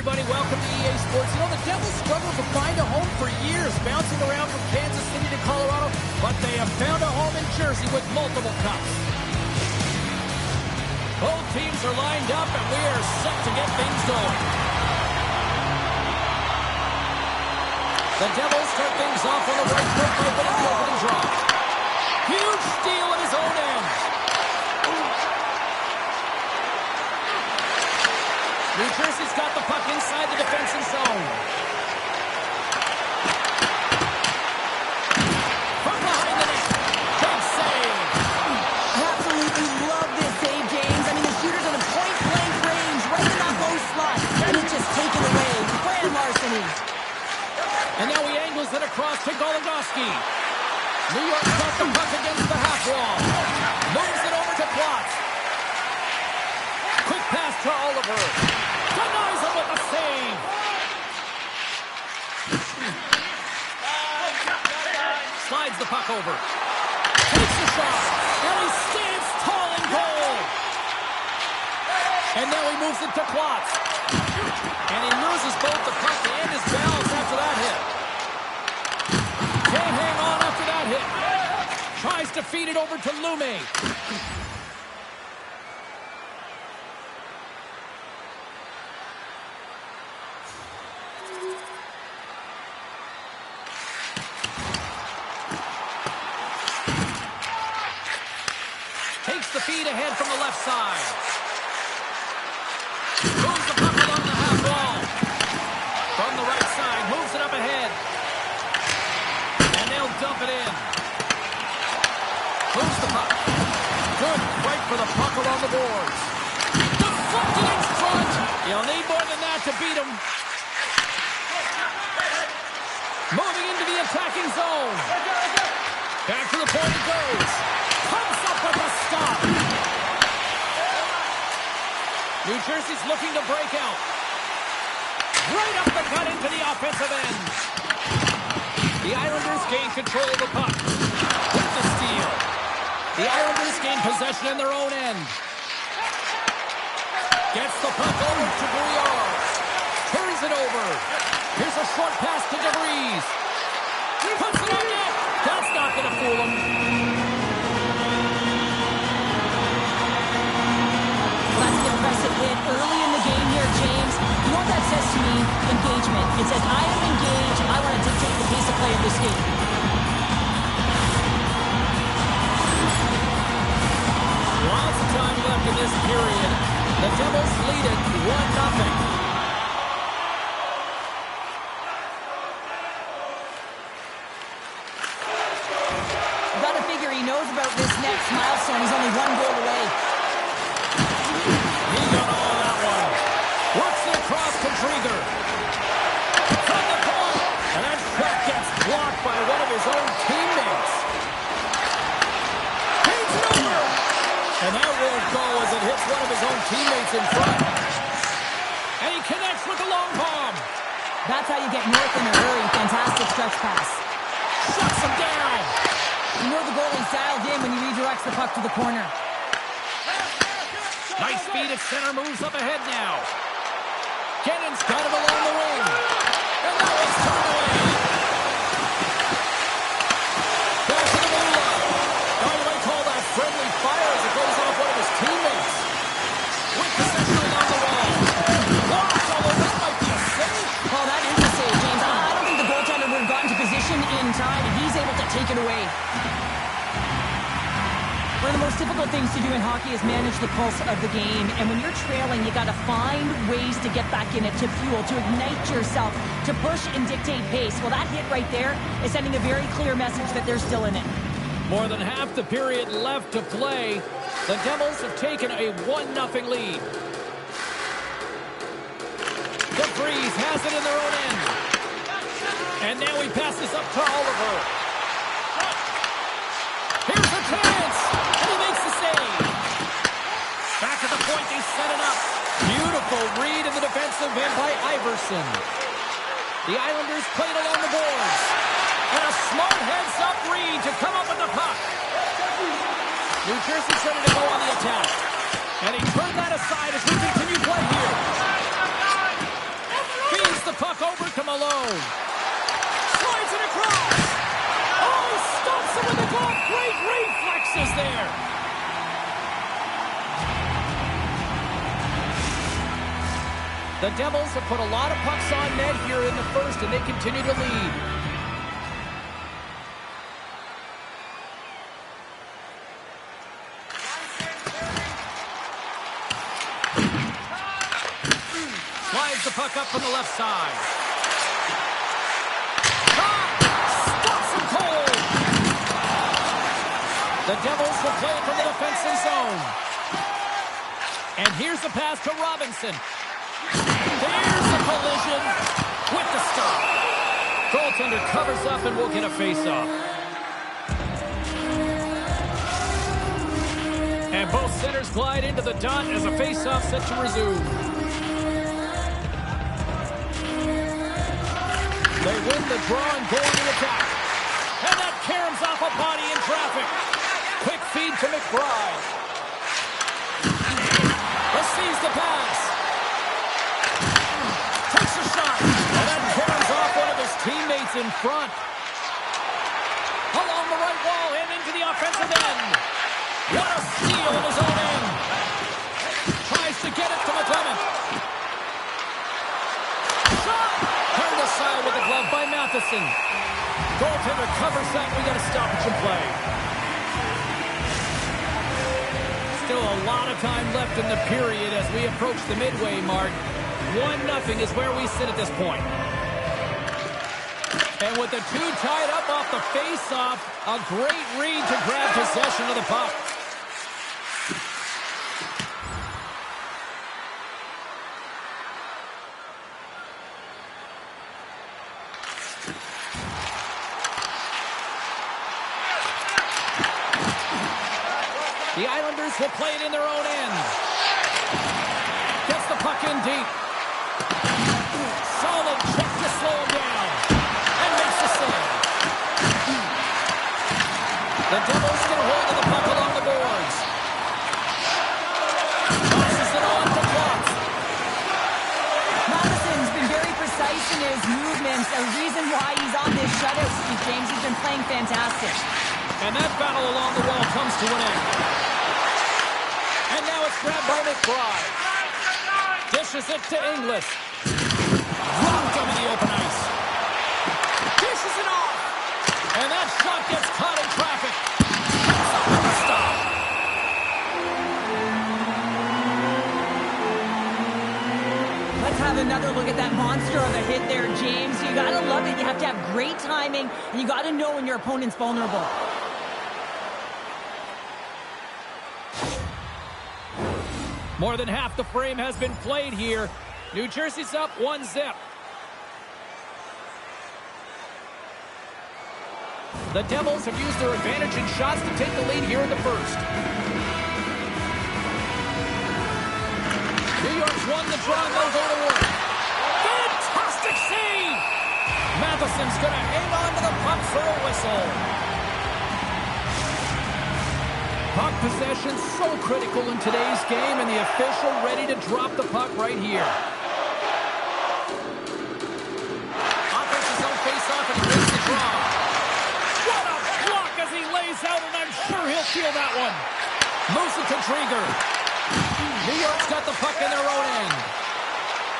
everybody. Welcome to EA Sports. You know, the Devils struggled to find a home for years, bouncing around from Kansas City to Colorado, but they have found a home in Jersey with multiple cups. Both teams are lined up, and we are set to get things going. The Devils start things off on the right foot by winning the opening draw. Huge steal at his own end. New Jersey's got the puck inside the defensive zone. From behind the net. Big save. I absolutely love this save, James. I mean, the shooter's on a point-blank range, right in that low slot, and it's just taken away. Grand larceny. And now he angles it across to Goligoski. New York's got the puck against the half wall. Moves it over to Plotz. Quick pass to Oliver. Denies him with a save. Slides the puck over. Takes a shot. And he stands tall and goal. And now he moves it to Plotz. And he loses both the puck and his balance after that hit. Can't hang on after that hit. Tries to feed it over to Lume. Takes the feed ahead from the left side. Moves the puck along the half wall. From the right side, moves it up ahead. And they'll dump it in. Moves the puck. Good fight for the puck along the boards. Deflected in front. You'll need more than that to beat him. Moving into the attacking zone. Back to the point it goes. Comes up with a stop. New Jersey's looking to break out. Right up the gut into the offensive end. The Islanders gain control of the puck. With the steal. The Islanders gain possession in their own end. Gets the puck over to Briere. Turns it over. Here's a short pass to DeVries. Puts it on net. That's not going to fool him. That's an impressive hit early in the game here, James. You know what that says to me? Engagement. It says, I am engaged. I want to dictate the pace of play of this game. Lots of time left in this period. The Devils lead it 1-0. He knows about this next milestone. He's only one goal away. He got all that one. Works it across to Drieger. From the point. And that shot gets blocked by one of his own teammates. He's over. And that won't go as it hits one of his own teammates in front. And he connects with the long bomb. That's how you get north in a hurry. Fantastic stretch pass. Shuts him down. You know the goalie's dialed in when he redirects the puck to the corner. Nice speed at center, moves up ahead now. Kennan's got him along the wing. And that one's turned away. Back to the blue line. Now you might call that friendly fire as it goes off one of his teammates. With possession along the wall. Blocked, although that might be a save. Oh, that is a save, James. I don't think the goaltender would have gotten to position in time, and he's able to take it away. One of the most difficult things to do in hockey is manage the pulse of the game. And when you're trailing, you got to find ways to get back in it, to fuel, to ignite yourself, to push and dictate pace. Well, that hit right there is sending a very clear message that they're still in it. More than half the period left to play. The Devils have taken a 1-0 lead. DeVries has it in their own end. And now he passes up to Oliver. Here's a chance. And he makes the save. Back at the point, they set it up. Beautiful read in the defensive end by Iverson. The Islanders played along the boards. And a smart heads-up read to come up with the puck. New Jersey's ready to go on the attack. And he turned that aside as we continue play here. puck over to Malone. Slides it across. Oh, stops him with the glove. Great reflexes there. The Devils have put a lot of pucks on net here in the first, and they continue to lead. Slides the puck up from the left side. Stops him cold. The Devils will play it from the defensive zone. And here's the pass to Robinson. There's the collision with the stop. Goaltender covers up and will get a face-off. And both centers glide into the dot as a face-off set to resume. They win the draw and go into attack. And that caroms off a body in traffic. Quick feed to McBride. Receives the pass. Takes a shot. And that caroms off one of his teammates in front. Along the right wall and into the offensive end. What a steal in his own end. Tries to get it to McClement. Shot! Turned aside with the glove by Matheson. Goaltender covers that. We got a stoppage in play. Still a lot of time left in the period as we approach the midway mark. 1-0 is where we sit at this point. And with the two tied up off the face-off, a great read to grab possession of the puck. The Islanders will play it in their own end. Gets the puck in deep. Solid check to slow him down. And makes the save. The Devils get a hold of the puck along the boards. Tosses it on to Klotz. Madison's been very precise in his movements. A reason why he's on this shutout streak, James. He's been playing fantastic. And that battle along the wall comes to an end. And now it's grabbed by McBride. Dishes it to Inglis. Dropped him in the open ice. Dishes it off. And that shot gets caught in traffic. Comes up with the stop. Let's have another look at that monster of a hit there, James. You gotta love it. You have to have great timing, and you gotta know when your opponent's vulnerable. More than half the frame has been played here. New Jersey's up 1-0. The Devils have used their advantage in shots to take the lead here in the first. New York's won the draw and they'll go to work. Fantastic save! Matheson's going to hang on to the puck for a whistle. Puck possession so critical in today's game, and the official ready to drop the puck right here. Offense's own face-off, and he makes the draw. What a block as he lays out, and I'm sure he'll feel that one. Moves it to Drieger. New York's got the puck in their own end.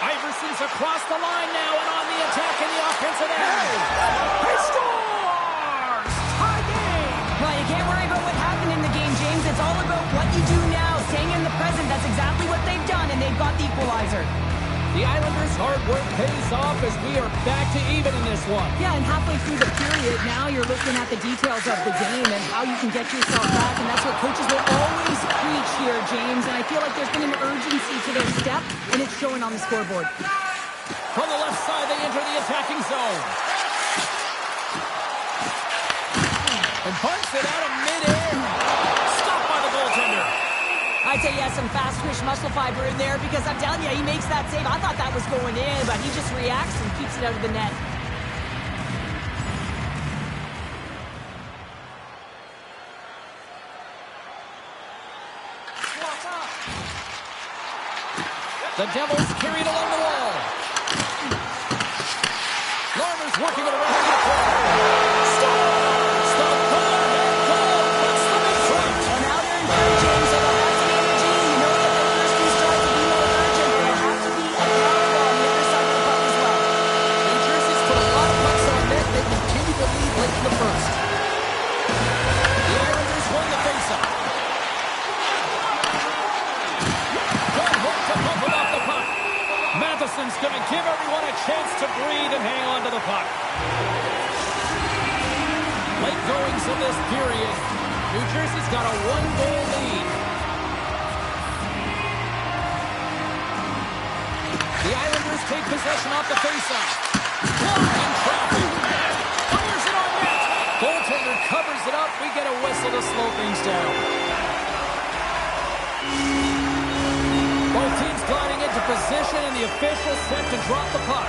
Iverson's across the line now and on the attack in the offensive end. He scores! Tie game! Well, you can't worry about what happened in the game, James. It's all about what you do now, staying in the present. That's exactly what they've done, and they've got the equalizer. The Islanders' hard work pays off as we are back to even in this one. Yeah, and halfway through the period, now you're looking at the details of the game and how you can get yourself back, and that's what coaches will always preach here, James. And I feel like there's been an urgency to their step, and it's showing on the scoreboard. From the left side, they enter the attacking zone. And punts it out of midair. Stopped by the goaltender. I'd say he has some fast-twitch muscle fiber in there because I'm telling you, he makes that save. I thought that was going in, but he just reacts and keeps it out of the net. The Devils carried along the wall. Larner's working it around the court. Stop. Go ahead. Goal. Puts them in front. Well, now they're encouraging, so they'll have some energy. You know that the first two starts to be more urgent. They'll have to be accountable on the other side of the puck as well. New Jersey's put a lot of pucks on net. They continue to lead late in the first. The Islanders won the faceoff. Good hook to bump it off the puck. Matheson's going to give everyone a chance to breathe and hang on to the puck. Late goings of this period. New Jersey's got a one-goal lead. The Islanders take possession off the faceoff. Blocked in traffic. Fires it on net. Goaltender covers it up. We get a whistle to slow things down. Both teams gliding into position, and the official set to drop the puck.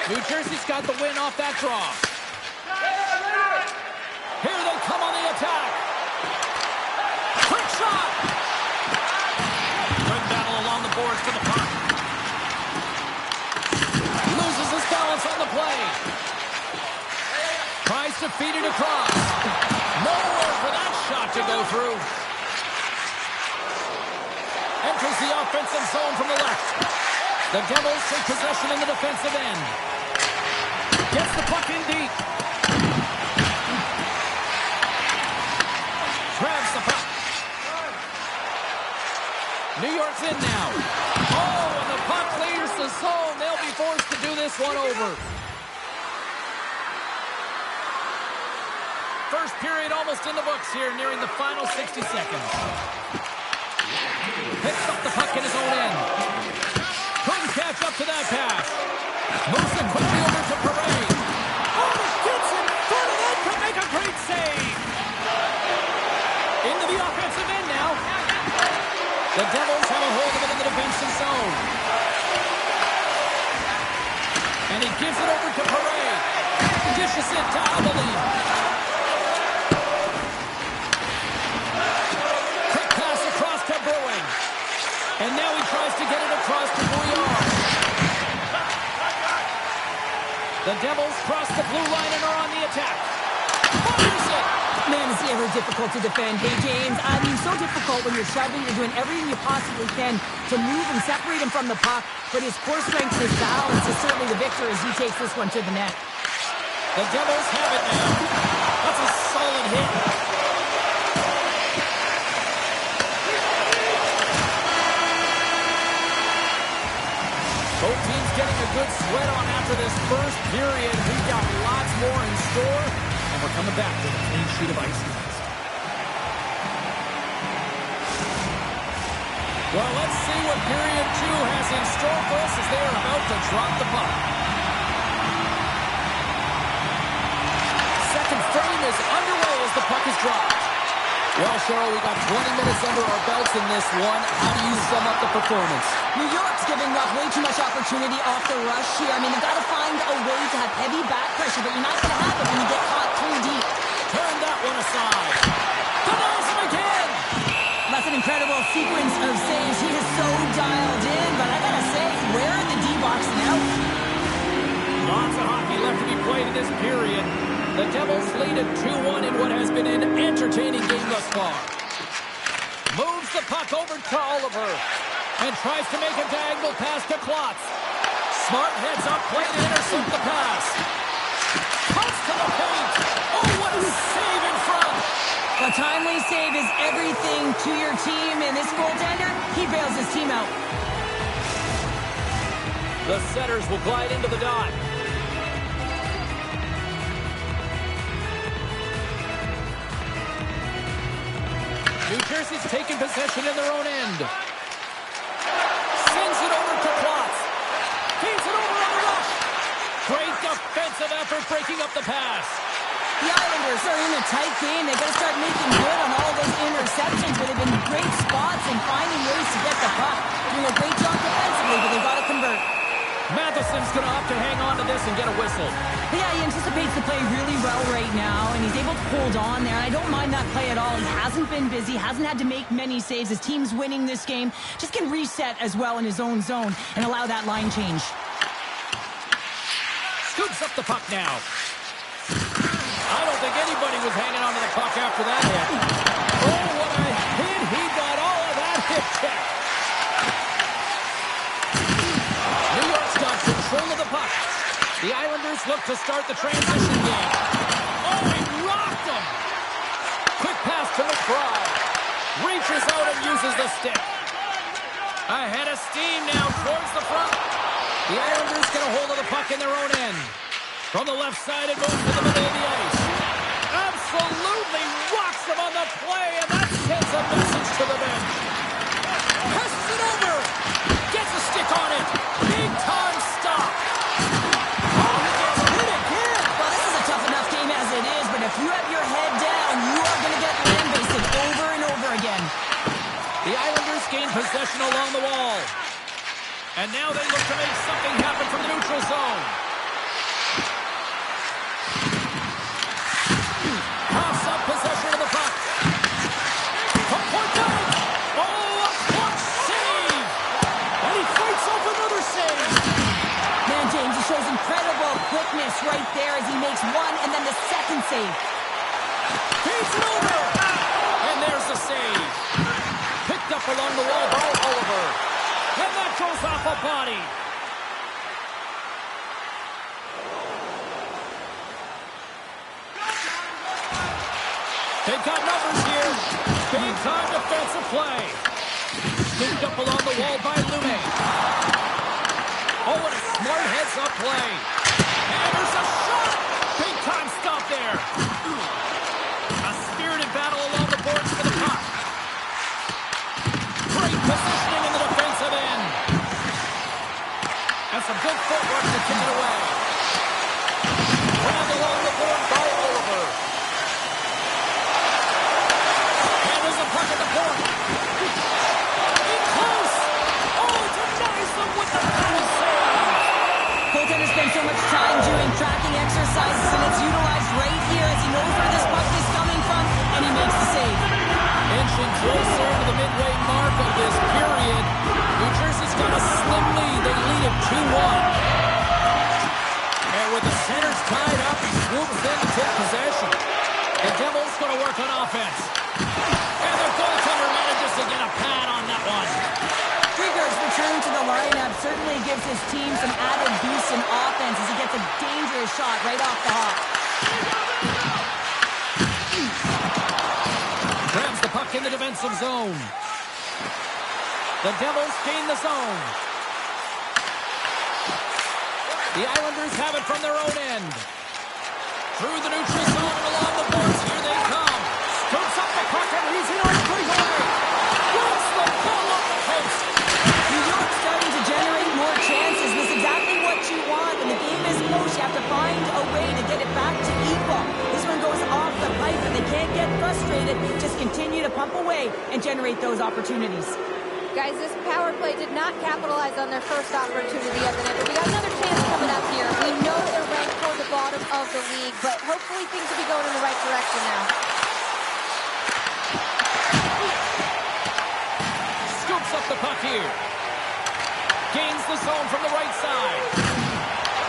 New Jersey's got the win off that draw. Here they come on the attack. Quick shot. Good battle along the boards to the puck. Loses his balance on the play. Tries to feed it across. Nowhere for that shot to go through. Enters the offensive zone from the left. The Devils take possession in the defensive end. Gets the puck in deep. Grabs the puck. New York's in now. Oh, and the puck clears the zone. They'll be forced to do this one over. First period almost in the books here, nearing the final 60 seconds. Picks up the puck in his own end. Couldn't catch up to that pass. Moves it quickly over to Parade. Oh, gets in front of it to make a great save. Into the offensive end now. The Devils have a hold of it in the defensive zone. And he gives it over to Parade. Dishes it to Abilene. Quick pass across to Brewing. And now he tries to get it across to Bouillard. The Devils cross the blue line and are on the attack. Fires it! Man, is he ever difficult to defend. Hey, James, I mean, so difficult when you're shoving. You're doing everything you possibly can to move and separate him from the puck. But his core strength and his balance is certainly the victor as he takes this one to the net. The Devils have it now. That's a solid hit. Both teams getting a good sweat on after this first period. We've got lots more in store, and we're coming back with a clean sheet of ice next. Well, let's see what period 2 has in store for us as they are about to drop the puck. Second frame is underway as the puck is dropped. Well, Cheryl, we got 20 minutes under our belts in this one. How do you sum up the performance? New York's giving up way too much opportunity off the rush here. I mean, they've got to find a way to have heavy back pressure, but you're not going to have it when you get caught too deep. Turn that one aside. Denies him again. That's an incredible sequence of saves. He is so dialed in, but I got to say, where are the D-box now? Lots of hockey left to be played in this period. The Devils lead at 2-1 in what has been an entertaining game thus far. Moves the puck over to Oliver and tries to make a diagonal pass to Klotz. Smart heads up, play to intercept the pass. Comes to the paint. Oh, what a save in front. A timely save is everything to your team, and this goaltender, he bails his team out. The setters will glide into the dot. New Jersey's taking possession in their own end. Sends it over to Klotz. Feeds it over on the rush. Great defensive effort breaking up the pass. The Islanders are in a tight game. They got to start making good on all those interceptions, but they've been great spots and finding ways to get the puck. Doing a great job defensively, but they've got to convert. Matheson ref's going to opt to hang on to this and get a whistle. Yeah, he anticipates the play really well right now, and he's able to hold on there. I don't mind that play at all. He hasn't been busy, hasn't had to make many saves. His team's winning this game. Just can reset as well in his own zone and allow that line change. Scoops up the puck now. I don't think anybody was hanging on to the puck after that hit. Oh, what a hit. He got all of that hit check. New York's got control of the puck. The Islanders look to start the transition game. Oh, he rocked him. Quick pass to McBride. Reaches out and uses the stick. Ahead of steam now towards the front. The Islanders get a hold of the puck in their own end. From the left side, it moves to the middle of the ice. Absolutely rocks him on the play, and that sends a message to the bench. Presses it over. Gets a stick on it. Big time stop. Oh, he gets hit again. Well, this is a tough enough game as it is, but if you have your head down, you are going to get lambasted over and over again. The Islanders gain possession along the wall. And now they look to make something happen from the neutral zone. Pops up possession of the puck. From point down. Oh, a block save. And he fights off another save. Man, James, he shows incredible quickness right there as he makes one and then the second save. Feeds it over. And there's the save. Picked up along the wall by Oliver. And that goes off a body. They've got numbers here. Big time defensive play. Picked up along the wall by Lume. Oh, what a smart heads-up play. And there's a shot. Big time stop there. A spirited battle along the boards for the puck. Great positioning in the defensive end. And some good footwork to kick it away. Grabbed along the board by Oliver. And there's a puck at the point. In close. Oh, denies them with the final save. Goaltender spends so much time doing tracking exercises, and it's utilized right here as he knows where this puck is coming from, and he makes the save. Inching closer to the midway mark of this period. New Jersey's got a slim lead. They lead it 2-1. And with the centers tied up, he swoops in to take possession. The Devils going to work on offense. And the goaltender manages to get a pad on that one. Krieger's return to the lineup certainly gives his team some added boost in offense as he gets a dangerous shot right off the hop. Grabs the puck in the defensive zone. The Devils gain the zone. The Islanders have it from their own end. Through the neutral zone and along the boards. Here they come. Scoops up the puck and he's in on Grigori. Gets the ball off the post. New York starting to generate more chances. This is exactly what you want. When the game is close, you have to find a way to get it back to equal. This one goes off the pipe and they can't get frustrated. Just continue to pump away and generate those opportunities. Guys, this power play did not capitalize on their first opportunity of the night, but we got another chance coming up here. We know they're ranked toward the bottom of the league, but hopefully things will be going in the right direction now. Scoops up the puck here. Gains the zone from the right side.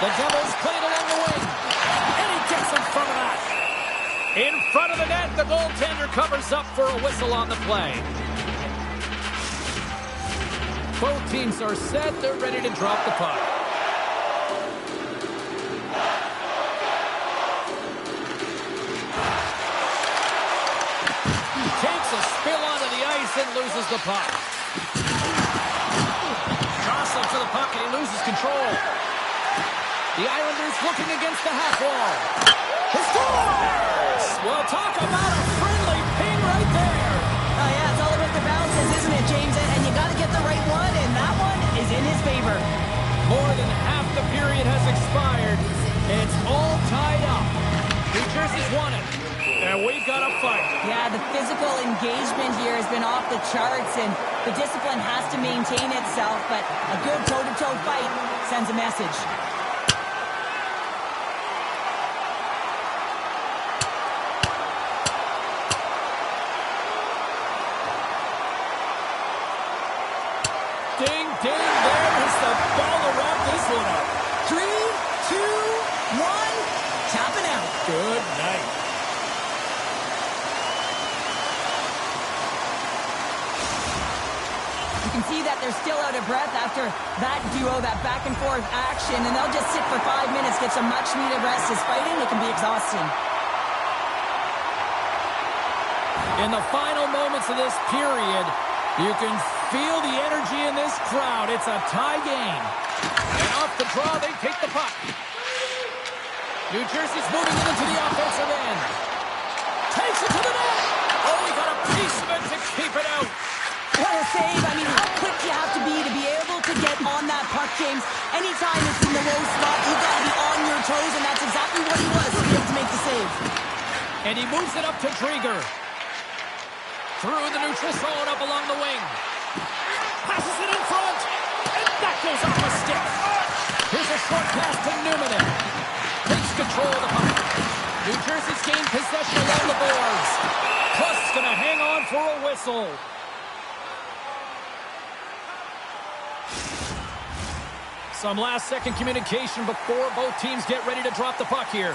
The Devils play it along the wing. And he gets in front of that. In front of the net, the goaltender covers up for a whistle on the play. Both teams are set. They're ready to drop the puck. He takes a spill onto the ice and loses the puck. Cross up to the puck and he loses control. The Islanders looking against the half wall. He scores! Well, talk about a friendly ping right there. Oh, yeah, it's all about the bounces, isn't it, James? And you got to get the right one, and that one is in his favor. More than half the period has expired. It's all tied up. New Jersey's won it, and we've got a fight. Yeah, the physical engagement here has been off the charts, and the discipline has to maintain itself, but a good toe-to-toe fight sends a message. that back and forth action, and they'll just sit for 5 minutes, get some much needed rest. As fighting, it can be exhausting. In the final moments of this period, you can feel the energy in this crowd. It's a tie game. And off the draw, they take the puck. New Jersey's moving it into the offensive end. Takes it to the net. Oh, he got a piece of it to keep it out. What a save. I mean, how quick you have to be able to get on that puck, James. Anytime it's in the low spot, you've got to be on your toes, and that's exactly what he was to be able to make the save. And he moves it up to Drieger. Through the neutral zone, up along the wing. Passes it in front. And that goes off a stick. Here's a short pass to Newman. Takes control of the puck. New Jersey's gained possession along the boards. Plus going to hang on for a whistle. Some last-second communication before both teams get ready to drop the puck here.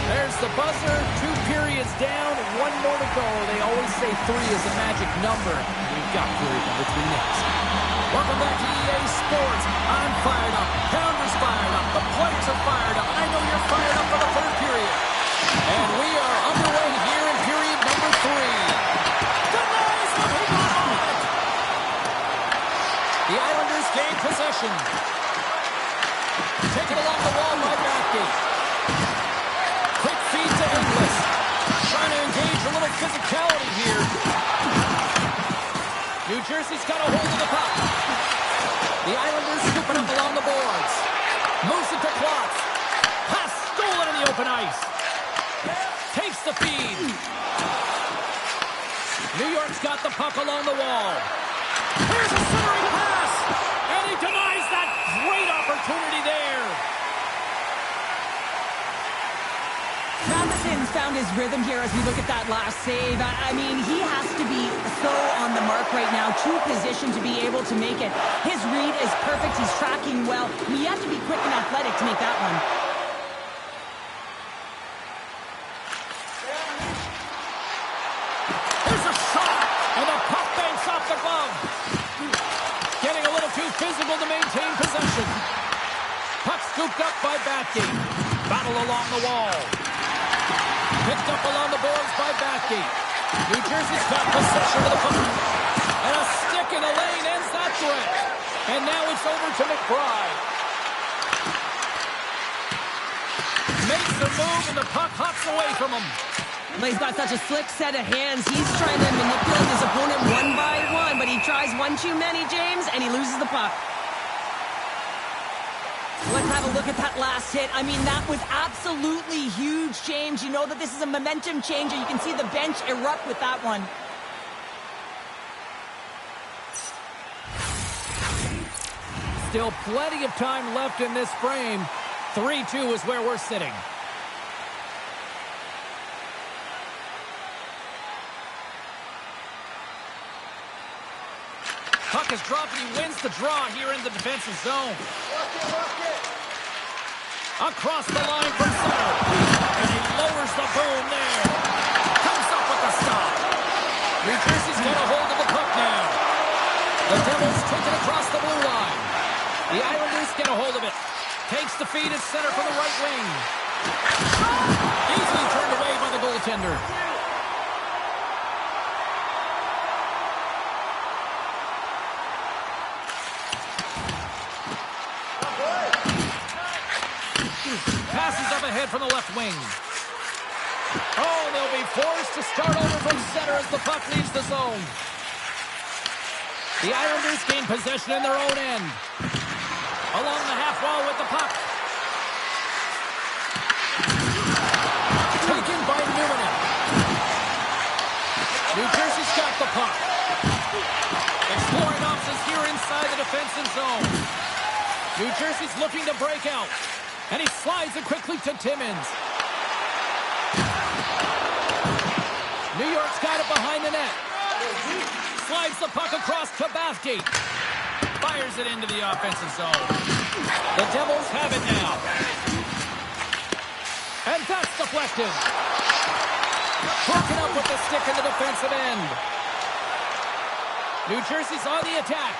There's the buzzer. 2 periods down, 1 more to go. They always say 3 is a magic number. We've got period number 3 next. Welcome back to EA Sports. I'm fired up. Pounder's fired up. The players are fired up. I know you're fired up for the 3rd period. And we are underway here in period number 3. Denies what he got on it. The Islanders gain possession. Taken along the wall by Backgate. Quick feed to Inglis. Trying to engage a little physicality here. New Jersey's got a hold of the puck. The Islanders scooping up along the boards. Moves it to Klotz. Pass stolen in the open ice. Takes the feed. New York's got the puck along the wall. Here's a centering pass. And he denies that great opportunity there. Matheson's found his rhythm here as we look at that last save. I mean, he has to be so on the mark right now, true position to be able to make it. His read is perfect. He's tracking well. You have to be quick and athletic to make that one. Here's a shot, and the puck banks off the glove. Getting a little too physical to maintain possession. Puck scooped up by Backgate. Battle along the wall. Picked up along the boards by Backgate. New Jersey's got possession of the puck. And a stick in the lane ends that threat. And now it's over to McBride. Makes the move, and the puck hops away from him. But he's got such a slick set of hands. He's trying to manipulate his opponent 1 by 1, but he tries 1 too many, James, and he loses the puck. Let's have a look at that last hit. I mean, that was absolutely huge, James. You know that this is a momentum changer. You can see the bench erupt with that one. Still plenty of time left in this frame. 3-2 is where we're sitting. Puck is dropped, and he wins the draw here in the defensive zone. Across the line from center. And he lowers the boom there. Comes up with the stop. New Jersey's got a hold of the puck now. The Devils take it across the blue line. The Islanders get a hold of it. Takes the feed at center from the right wing. Easily turned away by the goaltender. Passes up ahead from the left wing. Oh, they'll be forced to start over from center as the puck leaves the zone. The Islanders gain possession in their own end. Along the half wall with the puck. Taken by Newman. New Jersey's got the puck. Exploring options here inside the defensive zone. New Jersey's looking to break out. And he slides it quickly to Timmins. New York's got it behind the net. Slides the puck across to Bathgate. Fires it into the offensive zone. The Devils have it now. And that's deflected. Broken up with the stick in the defensive end. New Jersey's on the attack.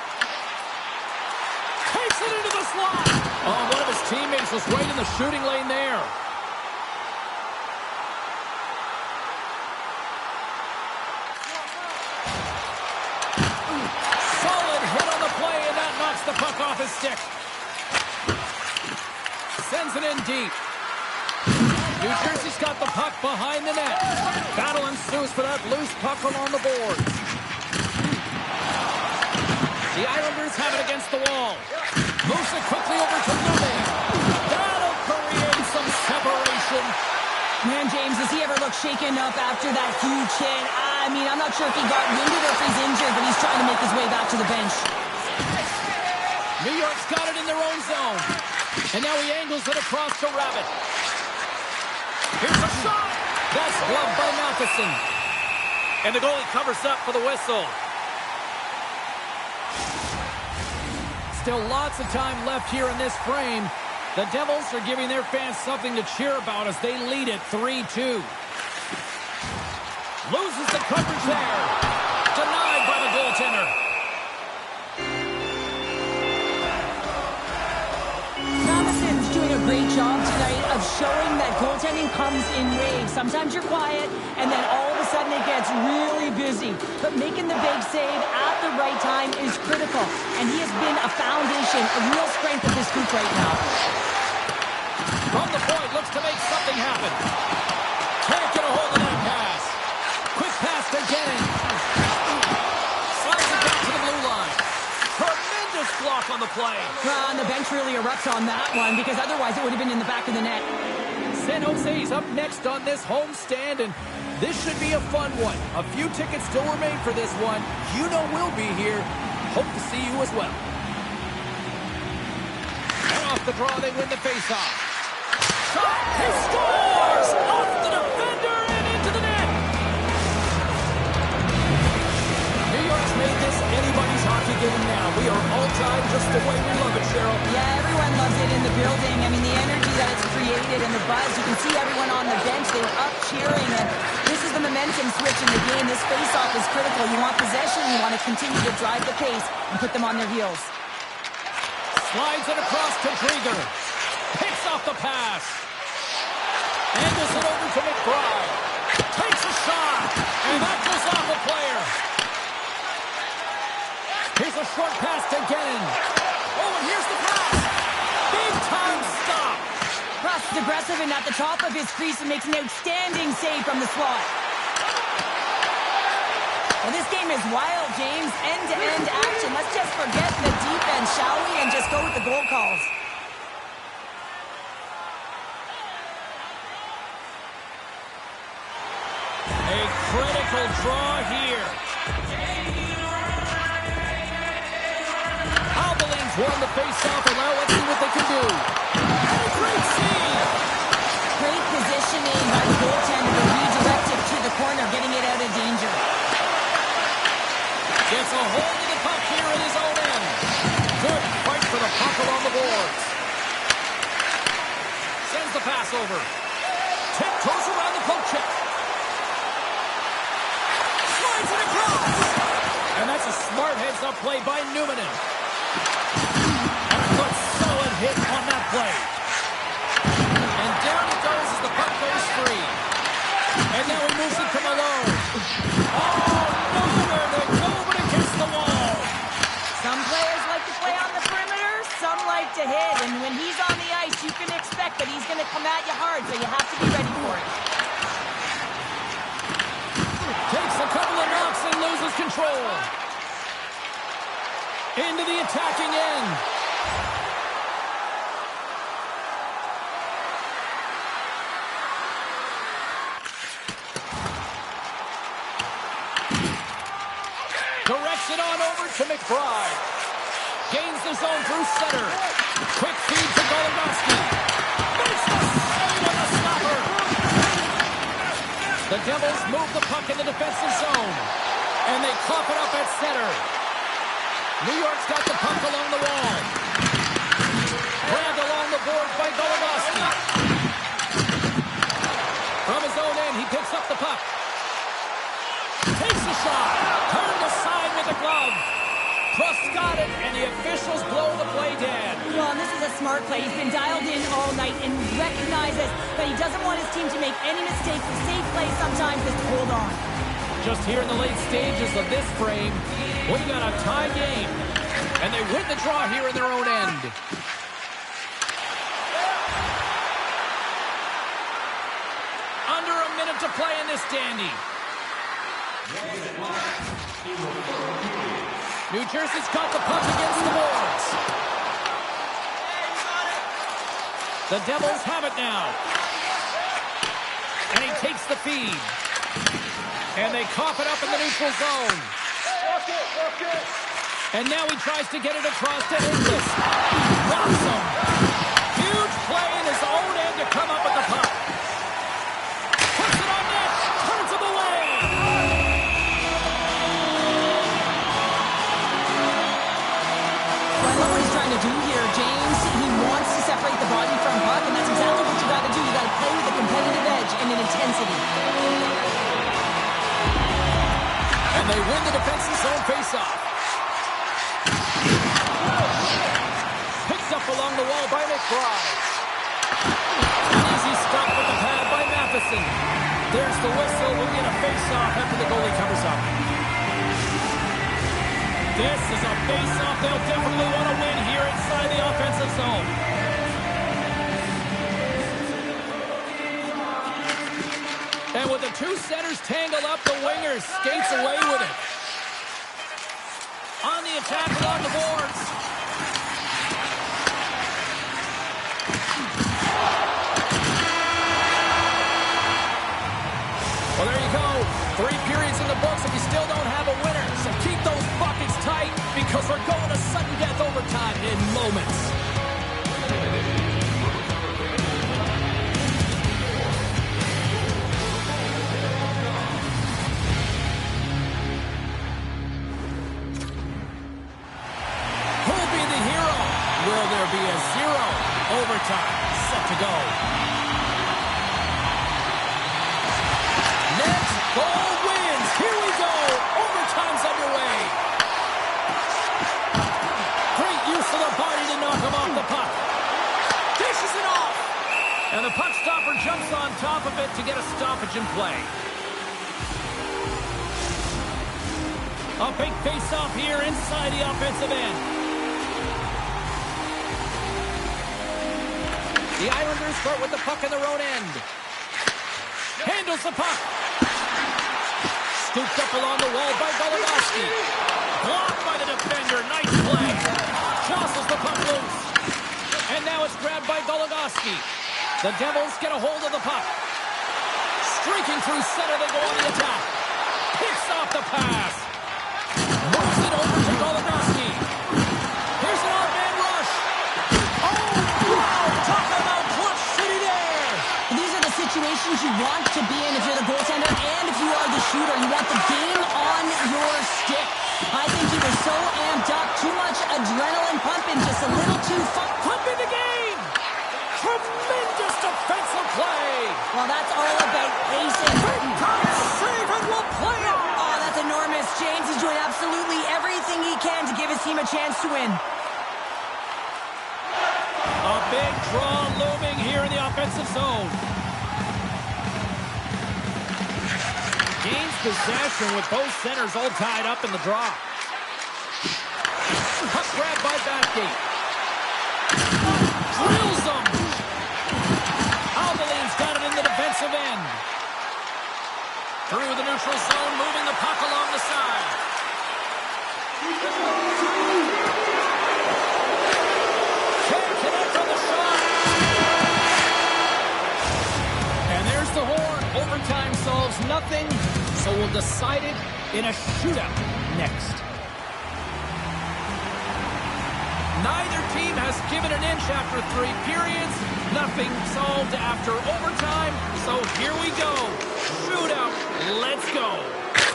Takes it into the slot. Oh, one of his teammates was right in the shooting lane there. Solid hit on the play, and that knocks the puck off his stick. Sends it in deep. New Jersey's got the puck behind the net. Battle ensues for that loose puck along the boards. The Islanders have it against the wall. Moves it quickly over to Lume. That'll create some separation. Man, James, does he ever look shaken up after that huge hit? I mean, I'm not sure if he got winded or if he's injured, but he's trying to make his way back to the bench. New York's got it in their own zone. And now he angles it across to Rabbit. Here's a shot. That's gloved by Matheson. And the goalie covers up for the whistle. Still lots of time left here in this frame. The Devils are giving their fans something to cheer about as they lead it 3-2. Loses the coverage there. Denied by the goaltender. Matheson's doing a great job tonight of showing that goaltending comes in waves. Sometimes you're quiet, and then all of a sudden it gets really busy. But making the big save at the right time is critical. And he has been a foundation, a real strength of this group right now. From the point, looks to make something happen. Can't get a hold of that pass. Quick pass to Denning. Slides it back to the blue line. Tremendous block on the play. And the bench really erupts on that one, because otherwise it would have been in the back of the net. San Jose's up next on this homestand, and this should be a fun one. A few tickets still remain for this one. You know we'll be here. Hope to see you as well. And off the draw, they win the faceoff. Shot! He scores! Off the defender and into the net! New York's made this anybody's hockey game now. We are all tied just the way we love it, Cheryl. Yeah, everyone loves it in the building. I mean, the energy that it's created and the buzz. You can see everyone on the bench. They were up cheering, and this is the momentum switch in the game. This face-off is critical. You want possession. You want to continue to drive the pace and put them on their heels. Slides it across to Drieger. Picks off the pass. Angles it over to McBride. Takes a shot. And that goes off a player. Here's a short pass to Genning. Oh, and here's the pass. Big time stop. Russ is aggressive and at the top of his crease and makes an outstanding save from the slot. Well, this game is wild, James. End-to-end action. Let's just forget the defense, shall we, and just go with the goal calls. A critical draw here. Albaline's won the face-off, and now let's see what they can do. And a great save. Great positioning by the goaltender to redirect it to the corner, getting it out of danger. Gets a hold of the puck here in his own end. Good fight for the puck along the boards. Sends the pass over. Tiptoes around the poke check. Slides it across. And that's a smart heads-up play by Numanen. And a good solid hit on that play. And down it goes as the puck goes free. And now he moves it to Malone. Oh, nowhere to go but against the wall. Some players like to play on the perimeter, some like to hit. And when he's on the ice, you can expect that he's going to come at you hard, so you have to be ready for it. Takes a couple of knocks and loses control. Into the attacking end. Directs it on over to McBride. Gains the zone through center. Quick feed to Goligoski. Makes the save on the stopper. The Devils move the puck in the defensive zone. And they cough it up at center. New York's got the puck along the wall. Grabbed along the boards by Goligoski. picks up the puck. Takes a shot. Turned aside with the glove. Cross got it, and the officials blow the play dead. Well, and this is a smart play. He's been dialed in all night and recognizes that he doesn't want his team to make any mistakes. The safe play sometimes is to hold on. Just here in the late stages of this frame, we got a tie game. And they win the draw here in their own end. Under a minute to play in this dandy. New Jersey's got the puck against the boards. The Devils have it now. And he takes the feed. And they cough it up in the neutral zone. And now he tries to get it across to Inglis. Drops him. Huge play in his own end to come up with the puck. Puts it on net. Turns him away. Well, I love what he's trying to do here, James. He wants to separate the body from puck, and that's exactly what you got to do. You got to play with a competitive edge and an intensity. And they win the defensive zone faceoff. Picked up along the wall by McBride. An easy stop with the pad by Matheson. There's the whistle. We'll get a face-off after the goalie covers up. This is a face-off they'll definitely want to win here inside the offensive zone. And with the two centers tangled up, the winger skates away with it. On the attack along the boards. Well, there you go. 3 periods in the books if you still don't have a winner. So keep those buckets tight because we're going to sudden death overtime in moments. Who'll be the hero? Will there be a 0? Overtime set to go. Next goal wins. Here we go. Overtime's underway. Great use of the body to knock him off the puck. Dishes it off. And the puck stopper jumps on top of it to get a stoppage in play. A big face-off here inside the offensive end. The Islanders start with the puck in their own end. Handles the puck. Scooped up along the wall by Goligoski. Blocked by the defender. Nice play. Jostles the puck loose. And now it's grabbed by Goligoski. The Devils get a hold of the puck. Streaking through center, they go on the attack. Picks off the pass. Moves it over to Goligoski. Here's an odd-man rush. Oh, wow! Talk about clutch city there. These are the situations you want to be in if you're the goaltender and if you are the shooter. You want the game on your stick. I think he was so amped up, too much adrenaline pumping, just a little too fun. Pumping the game. Tremendous defensive play. Well, that's all about pacing. Big-time save and we'll play it. Oh, that's enormous. James is doing absolutely everything he can to give his team a chance to win. A big draw looming here in the offensive zone. Gains possession with both centers all tied up in the draw. Puck grabbed by Backgate. Drills them. Albeline's got it in the defensive end. Through the neutral zone, moving the puck along the side. Can't connect on the shot. And there's the horn. Overtime solves nothing, so we'll decide it in a shootout next. Neither team has given an inch after 3 periods. Nothing solved after overtime, so here we go. Shootout. Let's go.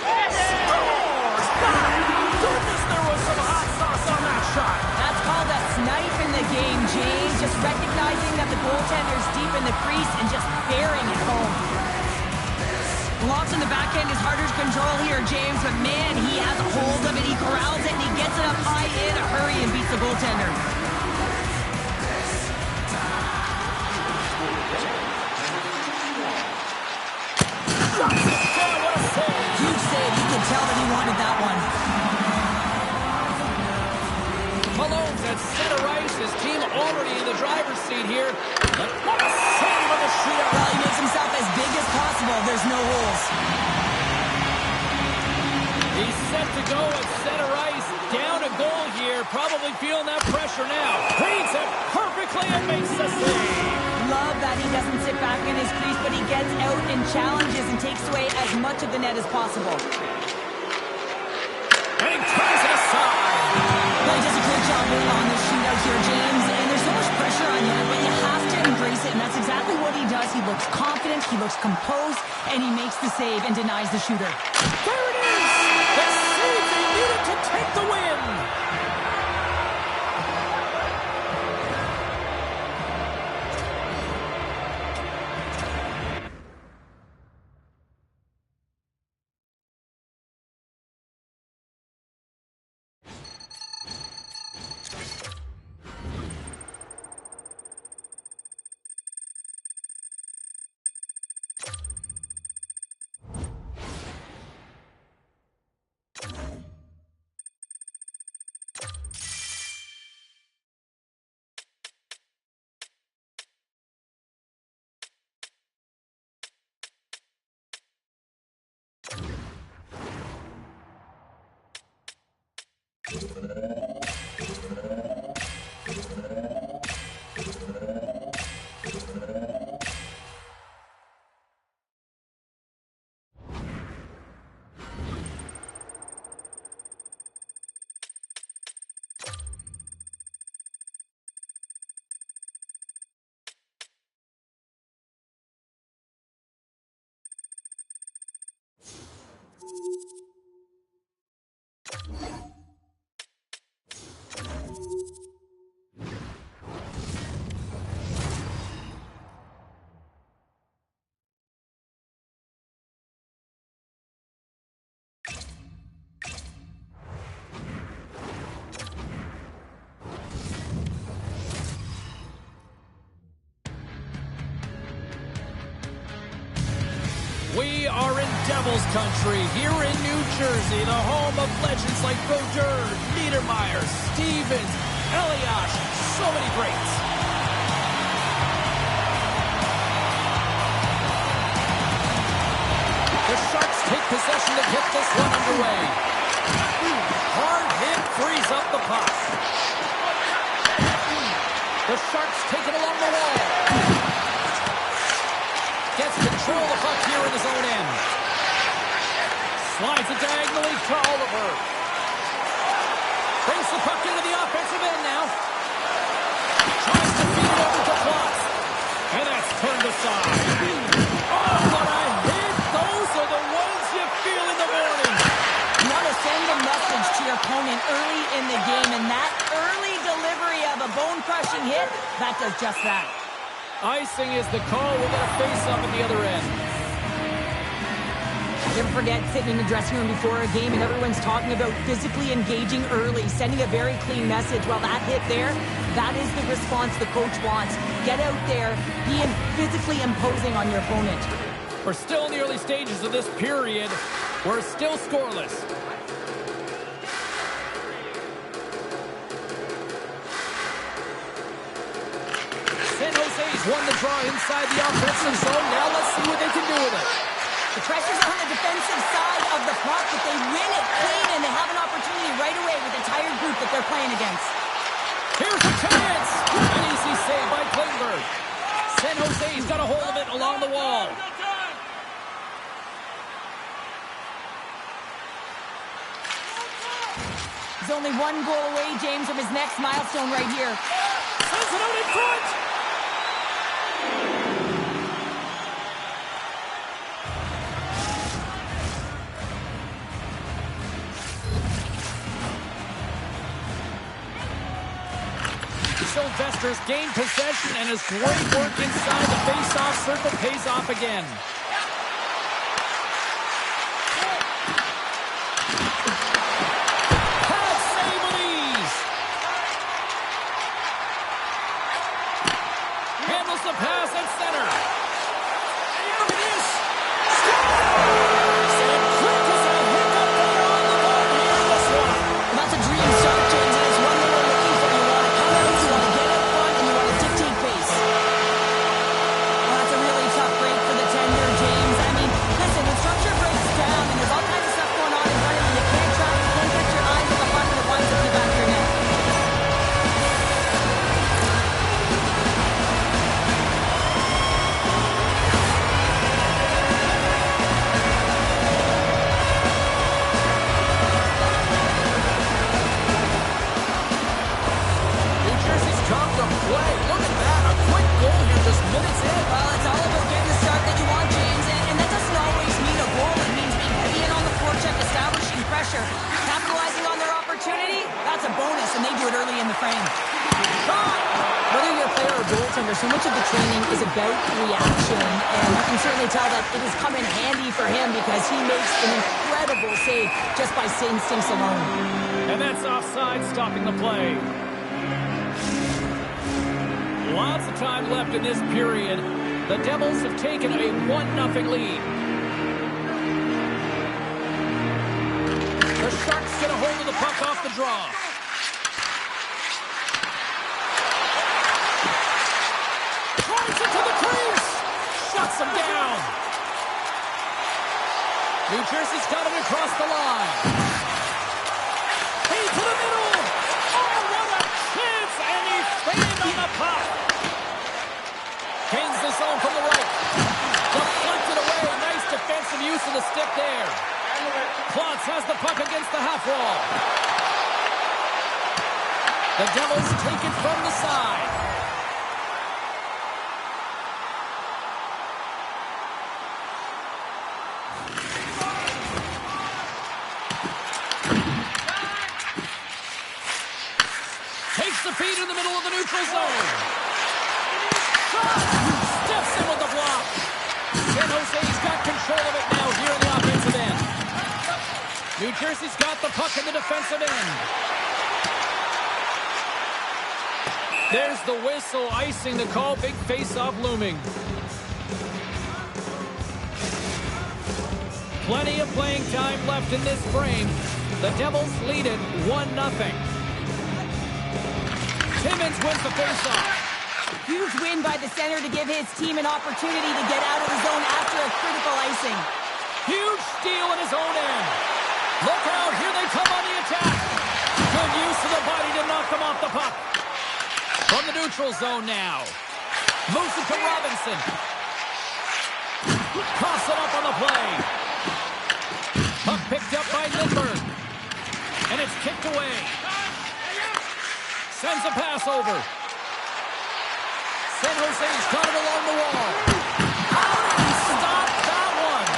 Scores! My goodness, there was some hot sauce on that shot. That's called a snipe in the game, James. Just recognizing that the goaltender's deep in the crease and just bearing it home. Blocks on the back end is harder to control here, James, but man, he has a hold of it. He corrals it, and he gets it up high in a hurry and beats the goaltender. What a save! Huge save. You could tell that he wanted that one. Malone's at center ice. His team already in the driver's seat here. But what a save on the shootout! Well, he makes himself as big as possible. There's no holes. He's set to go at center ice. Down a goal here. Probably feeling that pressure now. Reads it perfectly and makes the save. Love that he doesn't sit back in his crease, but he gets out and challenges and takes away as much of the net as possible. And he turns it aside. Well, he does a great job on the shootout here, James, and there's so much pressure on you, but you have to embrace it, and that's exactly what he does. He looks confident, he looks composed, and he makes the save and denies the shooter. There it is! The save they needed to take the win! We are in Devils country here in New Jersey, the home of legends like Brodeur, Niedermeyer, Stevens, Elias, so many greats. The Sharks take possession to get this one underway. Hard hit frees up the puck. The Sharks take it along the wall. Gets control of the puck here in his own end. Slides it diagonally to Oliver. Brings the puck into the offensive end now. Tries to feed it over to Klotz. And that's turned aside. Oh, what a hit! Those are the ones you feel in the morning. You want to send a message to your opponent early in the game, and that early delivery of a bone-crushing hit, that does just that. Icing is the call. We'll get a face-off at the other end. Never forget sitting in the dressing room before a game and everyone's talking about physically engaging early, sending a very clean message. Well, that hit there, that is the response the coach wants. Get out there, be physically imposing on your opponent. We're still in the early stages of this period. We're still scoreless. San Jose's won the draw inside the offensive zone. Now let's see what they can do with it. The pressure's on the defensive side of the puck, but they win it clean, and they have an opportunity right away with the tired group that they're playing against. Here's a chance! An easy save by Klingberg. San Jose's got a hold of it along the wall. He's only one goal away, James, from his next milestone right here. Sends it out in front! Sylvester's gained possession, and his great work inside the face-off circle pays off again. so much of the training is about reaction, and you can certainly tell that it has come in handy for him because he makes an incredible save just by instincts alone. And that's offside, stopping the play. Lots of time left in this period. The Devils have taken a 1-0 lead. The Sharks get a hold of the puck off the draw. Drives it to the crease. Shuts him down. New Jersey's got it across the line. Hey, to the middle. Oh, what a chance. And he framed on the puck. Gains the zone from the right. Deflected away. Nice defensive use of the stick there. Klotz has the puck against the half wall. The Devils take it from the side. Takes the feed in the middle of the neutral zone. Steps in with the block. San Jose's got control of it now here in the offensive end. New Jersey's got the puck in the defensive end. There's the whistle, icing the call. Big face-off looming. Plenty of playing time left in this frame. The Devils lead it 1-0. Timmins wins the face-off. Huge win by the center to give his team an opportunity to get out of the zone after a critical icing. Huge steal in his own end. Look out, here they come on the attack. Good use of the body to knock them off the puck. From the neutral zone now. Moves it to Robinson. Toss it up on the play. Puck picked up by Lindbergh. And it's kicked away. Sends a pass over. San Jose's got it along the wall. Stop that one.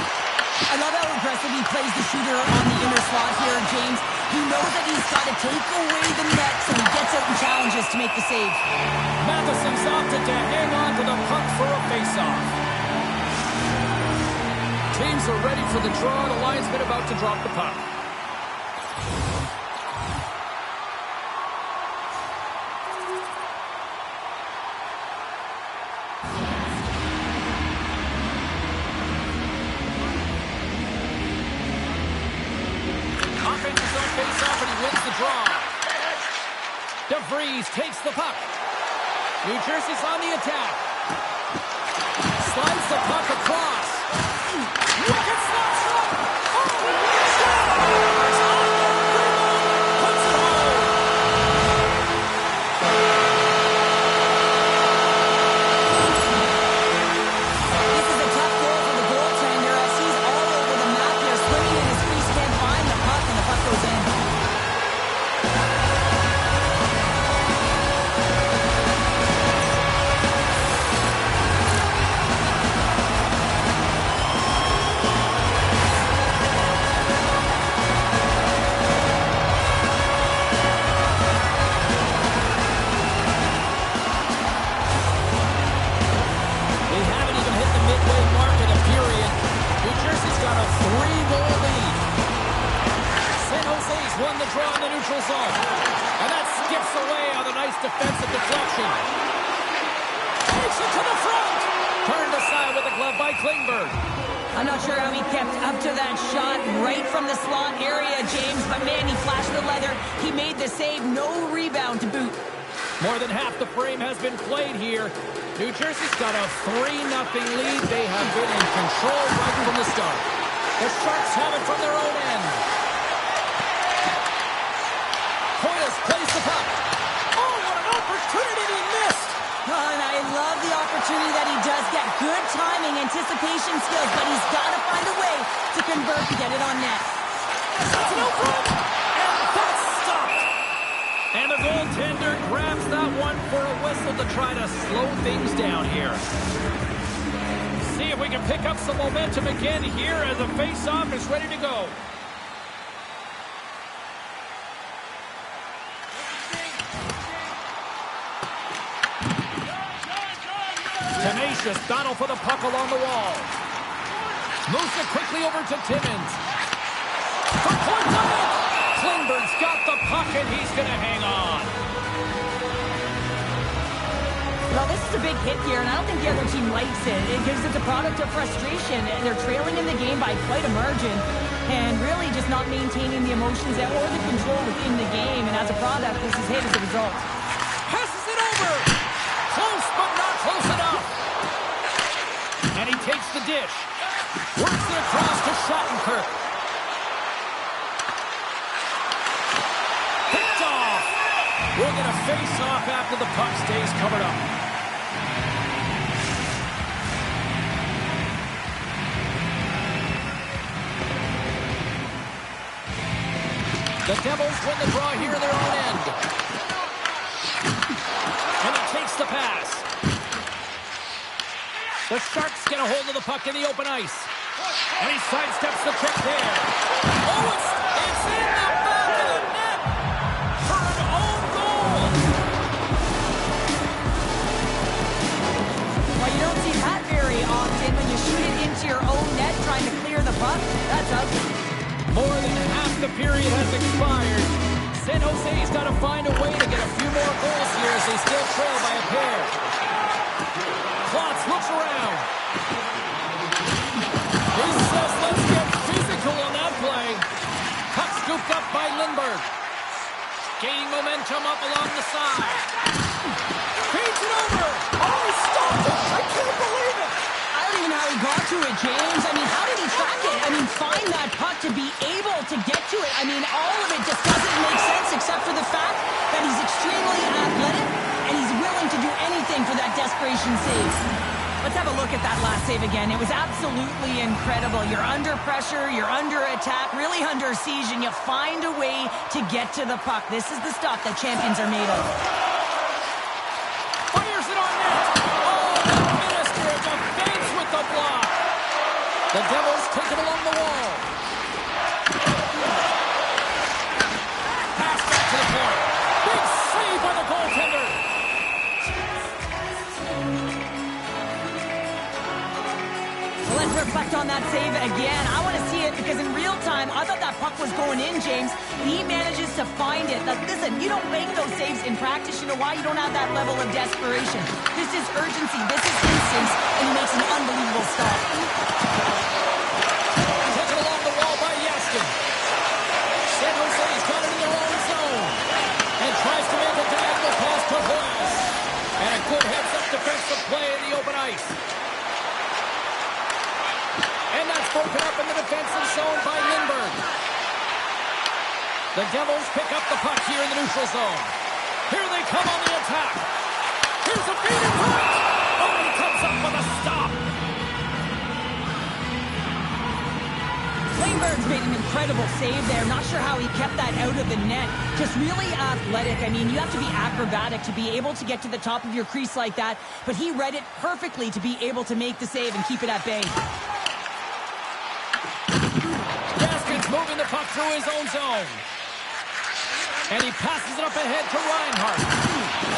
I love how impressive he plays the shooter on the inner slot here, James. He knows that he's got to take away the net, so he gets out and challenges to make the save. Matheson's opted to hang on to the puck for a face-off. Teams are ready for the draw. The linesman about to drop the puck. Offensive zone face-off, and he wins the draw. DeVries takes the puck. New Jersey's on the attack. Slides the puck across. Wicked slap shot. Puts it home. This is a tough goal for the goaltender as he's all over the map here, swimming in his crease, can't find the puck, and the puck goes in. They haven't even hit the midway mark of the period. New Jersey's got a 3-goal lead. San Jose's won the draw in the neutral zone. And that skips away on a nice defensive deflection. Takes it to the front. Turned aside with a glove by Klingberg. I'm not sure how he kept up to that shot right from the slot area, James, but man, he flashed the leather. He made the save, no rebound to boot. More than half the frame has been played here. New Jersey's got a 3-0 lead. They have been in control right from the start. The Sharks have it from their own end. Hoyles plays the puck. Oh, what an opportunity he missed. Oh, and I love the opportunity that he does get. Good timing, anticipation skills, but he's got to find a way to convert to get it on net. That's an open. And that's stopped. And the goaltender grabs that one for a whistle to try to slow things down here. See if we can pick up some momentum again here as the face-off is ready to go. Vicious battle for the puck along the wall. Moves it quickly over to Timmins. For point on it! Klingberg's got the puck, and he's going to hang on. Well, this is a big hit here, and I don't think the other team likes it because it's a product of frustration. They're trailing in the game by quite a margin and really just not maintaining the emotions or the control within the game. And as a product, this is hit as a result. Passes it over. Close, but not close enough. And he takes the dish. Works it across to Shattenkirk. Picked off. We'll get a face-off after the puck stays covered up. The Devils win the draw here in their own end. And he takes the pass. The Sharks get a hold of the puck in the open ice. And he sidesteps the trick there. Oh, it's in the back of the net for an own goal. Well, you don't see that very often when you shoot it into your own net trying to clear the puck. That's ugly. More than half the period has expired. San Jose's got to find a way to get a few more goals here as they still trail by a pair. Klotz looks around. He says, let's get physical on that play. Puck scooped up by Lindbergh. Gaining momentum up along the side. Feeds it over. Oh, he stopped it. I can't believe it. I don't even know how he got to it, James. I mean, how did he track it? I mean, find that puck to be able to get to it. I mean, all of it just doesn't make sense except for the fact that he's extremely athletic and he's willing to do anything for that desperation save. Let's have a look at that last save again. It was absolutely incredible. You're under pressure, you're under attack, really under siege, and you find a way to get to the puck. This is the stuff that champions are made of. Fires it on net. Oh, the Minister of Defense with the block. The Devils take it along the wall. Pass back to the point. Big save by the goaltender. Let's reflect on that save again. I want to see it because in real time, I thought that puck was going in, James. He manages to find it. Like, listen, you don't make those saves in practice. You know why? You don't have that level of desperation. This is urgency. This is instincts, and he makes an unbelievable stop. Taken along the wall by Yaskin. San Jose's got it in their own zone. And tries to make a diagonal pass to Hoyes. And a good heads-up defensive play in the open ice. And that's broken up in the defensive zone by Lindbergh. The Devils pick up the puck here in the neutral zone. Here they come on the attack. Here's a feed in front. Oh, he comes up with a stop. Klingberg's made an incredible save there. Not sure how he kept that out of the net. Just really athletic. I mean, you have to be acrobatic to be able to get to the top of your crease like that. But he read it perfectly to be able to make the save and keep it at bay. Gaskin's moving the puck through his own zone. And he passes it up ahead to Reinhart.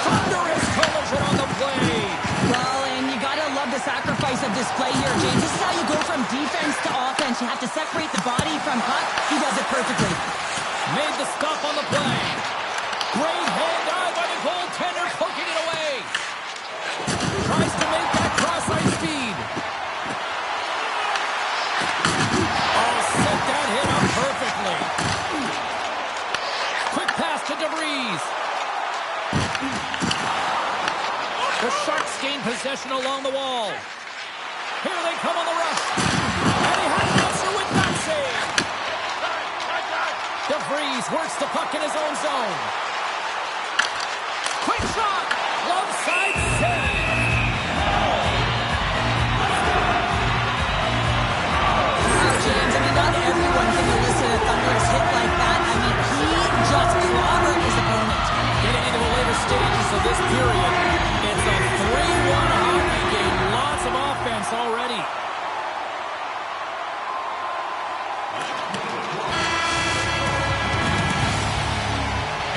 Thunderous collision on the play. Well, and you gotta love the sacrifice of this play here, James. This is how you go from defense to offense. You have to separate the body from puck. He does it perfectly. Made the stop on the play. Great hand eye by the goaltender, poking it away. Tries to make that cross-ice feed. Oh, set that hit up perfectly. Quick pass to DeVries. The Sharks gain possession along the wall. Here they come on the rush. And he has an answer with that save. DeVries works the puck in his own zone. Quick shot. Love side save. Wow, James, I mean, not everyone can elicit a thunderous hit like that. I mean, he just clobbered his opponent. Getting into the later stages of this period, it's a 3-1 hockey game. Lots of offense already.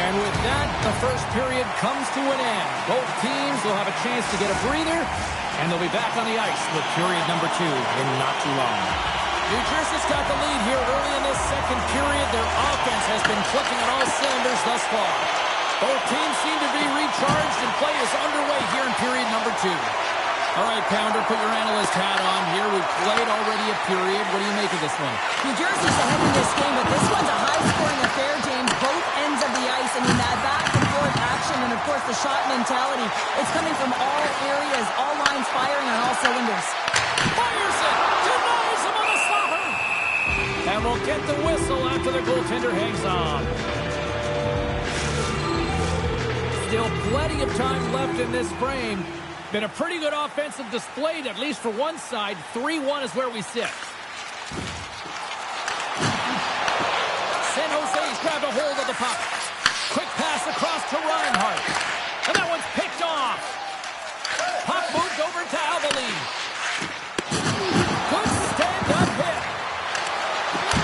And with that, the first period comes to an end. Both teams will have a chance to get a breather And they'll be back on the ice with period number 2 in not too long. New Jersey's got the lead here early in this second period. Their offense has been clicking on all cylinders thus far. Both teams seem to be recharged, and play is underway here in period number 2. All right, Pounder, put your analyst hat on here. We've played already a period. What do you make of this one? New Jersey's ahead in this game, but this one's a high-scoring affair, James. Both ends of the ice. I mean, that back-and-forth action and, of course, the shot mentality. It's coming from all areas, all lines firing on all cylinders. Fires it! Denies him on a slapper! And we'll get the whistle after the goaltender hangs on. Still plenty of time left in this frame. Been a pretty good offensive display, at least for one side. 3-1 is where we sit. San Jose's grabbed a hold of the puck. Quick pass across to Reinhart. And that one's picked off. Puck moved over to Alvali. Good stand-up hit.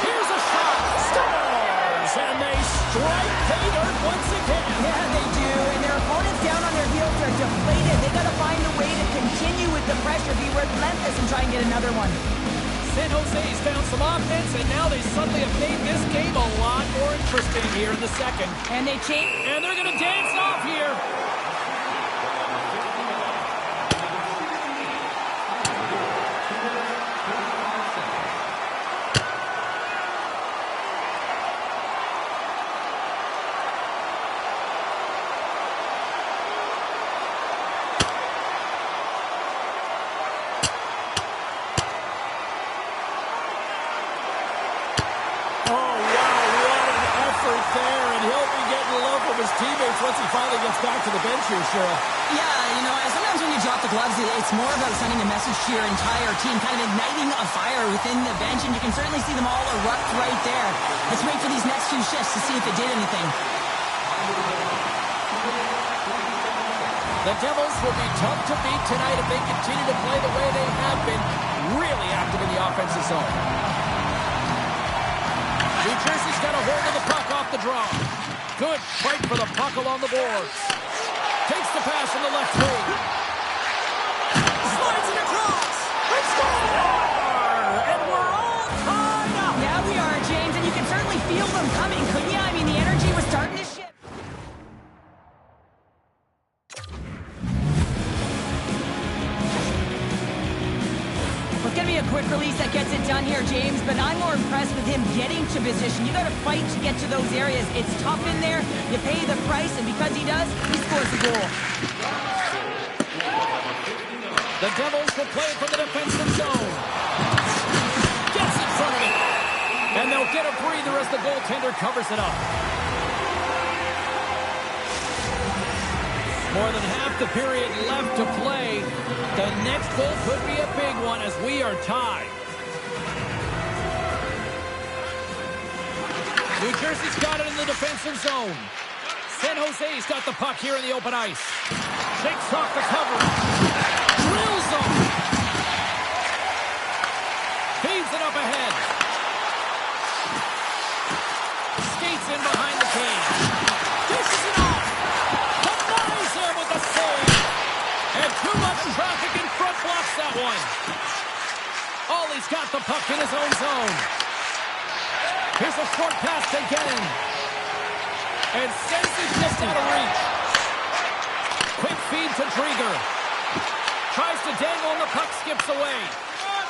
Here's a shot. Stars! And they strike pay dirt once again. Yeah, they do. And their opponents down on their heels are deflated. They got to find a way to continue with the pressure, be relentless, and try and get another one. San Jose's found some offense, and now they suddenly have made this game a lot more interesting here in the second. And they change. And they're going to dance off here. Once he finally gets back to the bench here, Cheryl. Yeah, you know, sometimes when you drop the gloves, it's more about sending a message to your entire team, kind of igniting a fire within the bench, and you can certainly see them all erupt right there. Let's wait for these next 2 shifts to see if it did anything. The Devils will be tough to beat tonight if they continue to play the way they have been, really active in the offensive zone. New Jersey's got a hold of the puck off the draw. Good fight for the puck along the boards. Takes the pass from the left wing. Slides it across. They score! And we're all tied up. Yeah, we are, James, and you can certainly feel them coming, couldn't you? I mean, the energy was starting to shift. It's going to be a quick release that gets it done here, James, but I'm more impressed with him getting to position. You got to fight to get to those areas. It's tough in there. You pay the price, and because he does, he scores the goal. The Devils will play it from the defensive zone. Gets in front of it. And they'll get a breather as the goaltender covers it up. More than half the period left to play. The next goal could be a big one as we are tied. New Jersey's got it in the defensive zone. San Jose's got the puck here in the open ice. Shakes off the cover. Drills them. Feeds it up ahead. Skates in behind the cage. Dishes it off. Denies him with the save. And too much traffic in front blocks that one. Ollie's got the puck in his own zone. Here's a short pass to Gannon. And sends it just out of reach. Quick feed to Drieger. Tries to dangle and the puck skips away.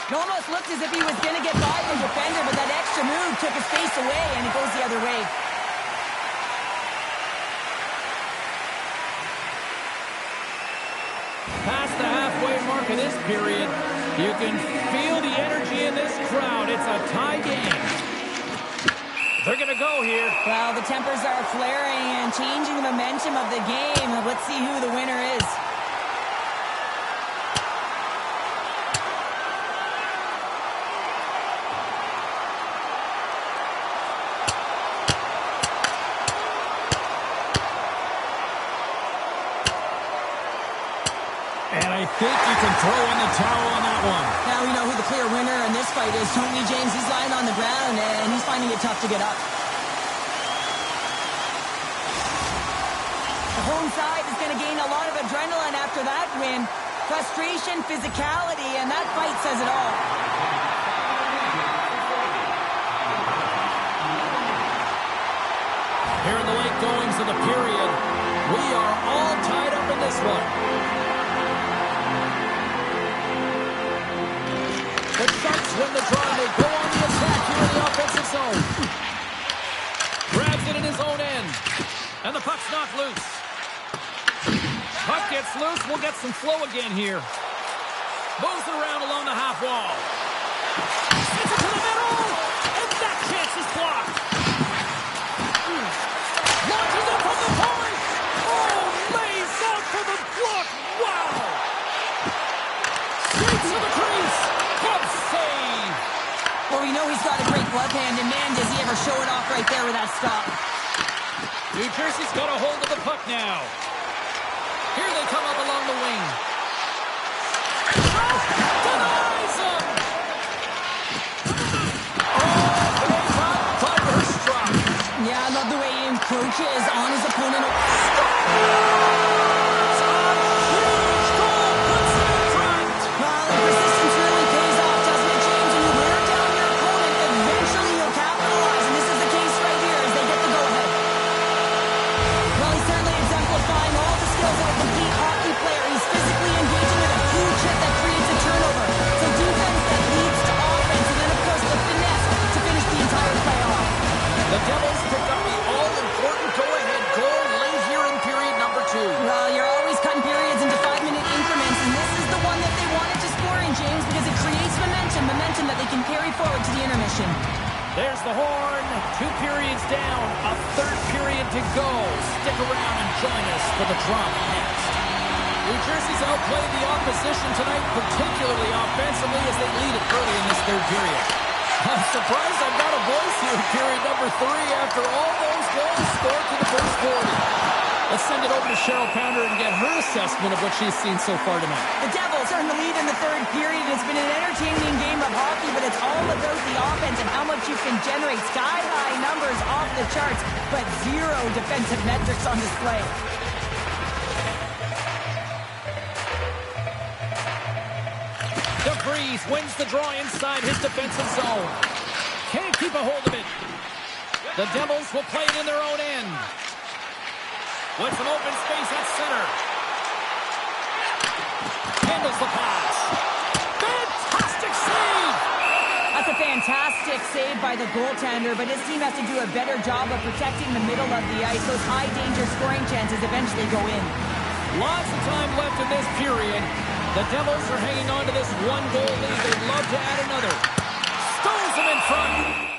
It almost looked as if he was going to get by the defender, but that extra move took his face away, and it goes the other way. Past the halfway mark of this period, you can feel the energy in this crowd. It's a tie game. They're going to go here. Well, the tempers are flaring and changing the momentum of the game. Let's see who the winner is. And I think you can throw in the towel on that one. Now we know who the clear winner in this fight is, don't we, James? He's lying on the ground, and he's finding it tough to get up. The home side is going to gain a lot of adrenaline after that win. Frustration, physicality, and that fight says it all. Here in the late goings of the period, we are all tied up in this one. The Sharks win the draw. They go on the attack here in the offensive zone. Grabs it in his own end. And the puck's knocked loose. Puck gets loose. We'll get some flow again here. Moves it around along the half wall. Sends it to the middle. And that chance is blocked. Launches it from the point. Oh, lays out for the block. Wow. Straight to the crease. Good save. Well, we know he's got a great glove hand, and man, does he ever show it off right there with that stop. New Jersey's got a hold of the puck now. Here they come up along the wing. Denies him. Oh, they got thunderstruck. Yeah, I love the way he encroaches on his opponent. Huge goal puts them in front. Well, the persistence really pays off, doesn't it, James? When you wear down your opponent, eventually you'll capitalize, and this is the case right here as they get the go-ahead. Well, he's certainly exemplifying all the skills of a complete hockey player. He's physically engaging with a huge hit that creates a turnover. So defense that leads to offense, and then, of course, the finesse to finish the entire play off. The Devils pick up the all-important go-ahead goal late here in period number 2. Well, you're always cutting periods into 5-minute increments, and this is the one that they wanted to score in, James, because it creates momentum that they can carry forward to the intermission. There's the horn. 2 periods down. A third period to go. Stick around and join us for the drama next. New Jersey's outplayed the opposition tonight, particularly offensively, as they lead it early in this third period. I'm surprised I've got a voice here in period number 3 after all those goals scored to the first 40. Let's send it over to Cheryl Pounder and get her assessment of what she's seen so far tonight. The Devils are in the lead in the third period. It's been an entertaining game of hockey, but it's all about the offense and how much you can generate. Sky-high numbers off the charts, but zero defensive metrics on display. DeVries wins the draw inside his defensive zone. Can't keep a hold of it. The Devils will play it in their own end. With some open space at center. Handles the pass. Fantastic save! That's a fantastic save by the goaltender, but his team has to do a better job of protecting the middle of the ice. Those high-danger scoring chances eventually go in. Lots of time left in this period. The Devils are hanging on to this one-goal lead. They'd love to add another. Stones them in front.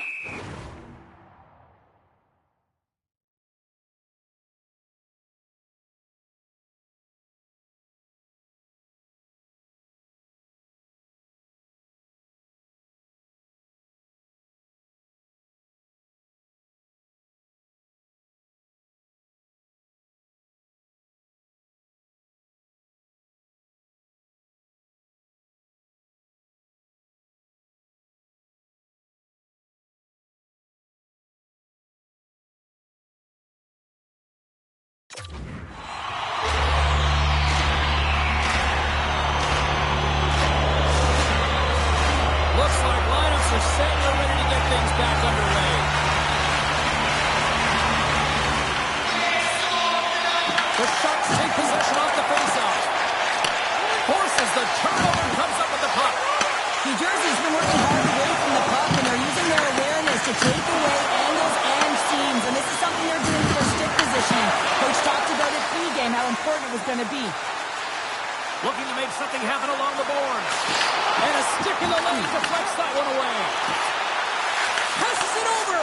Looks like lineups are set and they're ready to get things back underway. The Sharks take possession off the faceoff. Forces the turnover and comes up with the puck. New Jersey's been working hard away from the puck, and they're using their awareness to take away angles and seams, and this is something they're doing for stick positioning. Coach talked about it pre-game, how important it was going to be. Looking to make something happen along the boards. And a stick in the lane deflects that one away. Passes it over.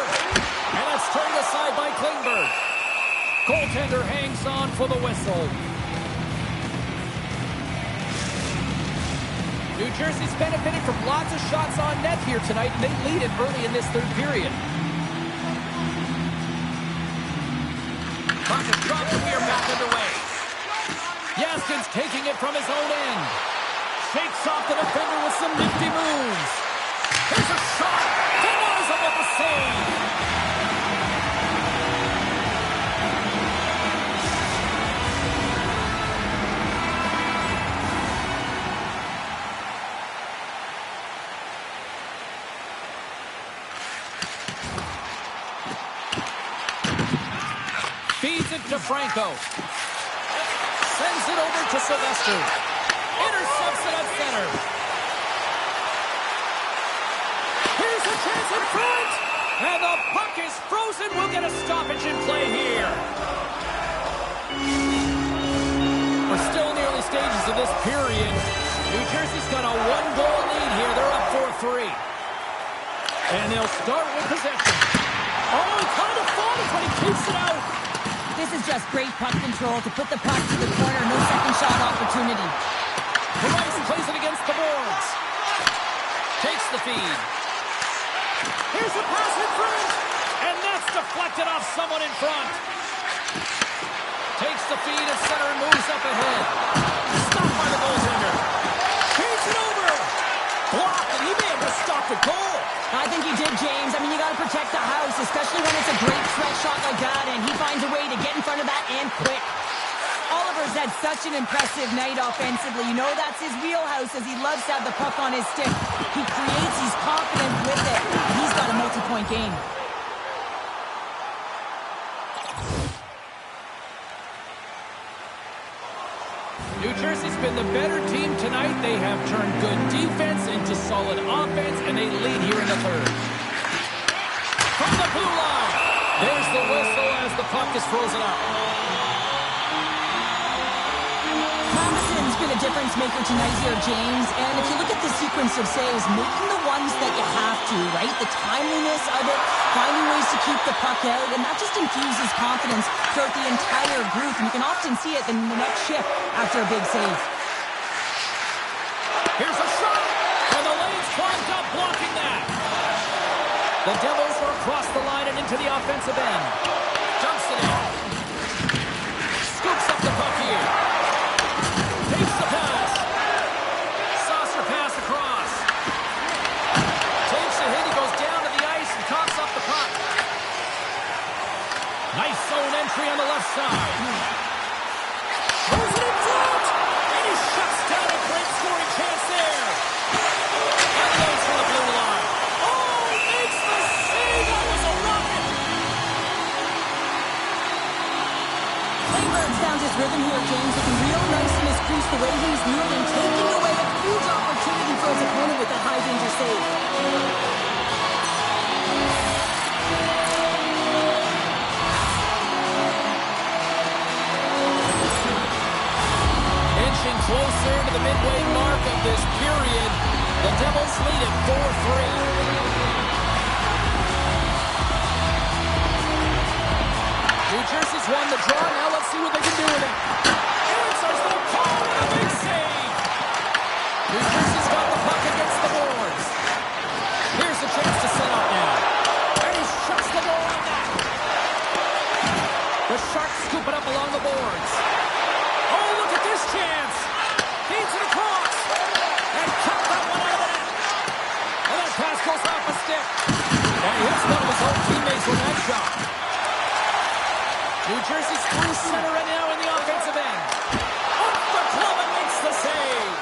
And it's turned aside by Klingberg. Goaltender hangs on for the whistle. New Jersey's benefited from lots of shots on net here tonight, and they lead it early in this third period. Puck is dropped, and we are back underway. Jaskin's taking it from his own end. Shakes off the defender with some nifty moves. There's a shot. Denies him with the save. it to Franco. Sends it over to Sylvester. Intercepts it at center. Here's a chance in front. And the puck is frozen. We'll get a stoppage in play here. We're still in the early stages of this period. New Jersey's got a one-goal lead here. They're up 4-3. And they'll start with possession. Oh, he kind of fought it, but he keeps it out. This is just great puck control to put the puck to the corner. No second shot opportunity. Price plays it against the boards. Takes the feed. Here's a pass in front. And that's deflected off someone in front. Takes the feed at center and moves up ahead. Stopped by the goaltender. Feeds it over. Blocked, and he may have just stopped a goal. I think you did, James. I mean, you got to protect the house, especially when it's a great threat shot like that, and he finds a way to get in front of that and quick. Oliver's had such an impressive night offensively. You know that's his wheelhouse, as he loves to have the puck on his stick. He creates, he's confident with it. He's got a multi-point game. New Jersey's been the better team tonight. They have turned good defense into solid offense, and they lead here in the third. From the blue line, there's the whistle as the puck is frozen up. Thomason's been a difference maker tonight here, James. And if you look at the sequence of saves, making the ones that you have to, right? The timeliness of it, finding ways to keep the puck out, and that just infuses confidence throughout the entire group. And you can often see it in the next shift after a big save. Here's a shot, and the lane's clogged up, blocking that. The Devils are across the line and into the offensive end. Dumps it in. Scoops up the puck here. Takes the pass. Saucer pass across. Takes a hit. He goes down to the ice and coughs up the puck. Nice zone entry on the left side. Throws it in front. And he shuts down a great scoring chance there. Unloads from the blue line. Oh, he makes the save. That was a rocket. Klingberg found his rhythm here, James, looking real nice in his crease, the way he's moving, taking away a huge opportunity for his opponent with that high-danger save. Inching closer to the midway mark of this period. The Devils lead at 4-3. New Jersey's won the draw. Now let's see what they can do with it. Answers the call with a big save. New Jersey's got the puck against the boards. Here's a chance to set up now. And he shuts the door on that. The Sharks scoop it up along the boards. Oh, look at this chance. Feeds it across. And cut that one out of the net. And that pass goes off a stick. And he hits one of his own teammates with that shot. New Jersey's through center right now in the offensive end. Off the glove and makes the save.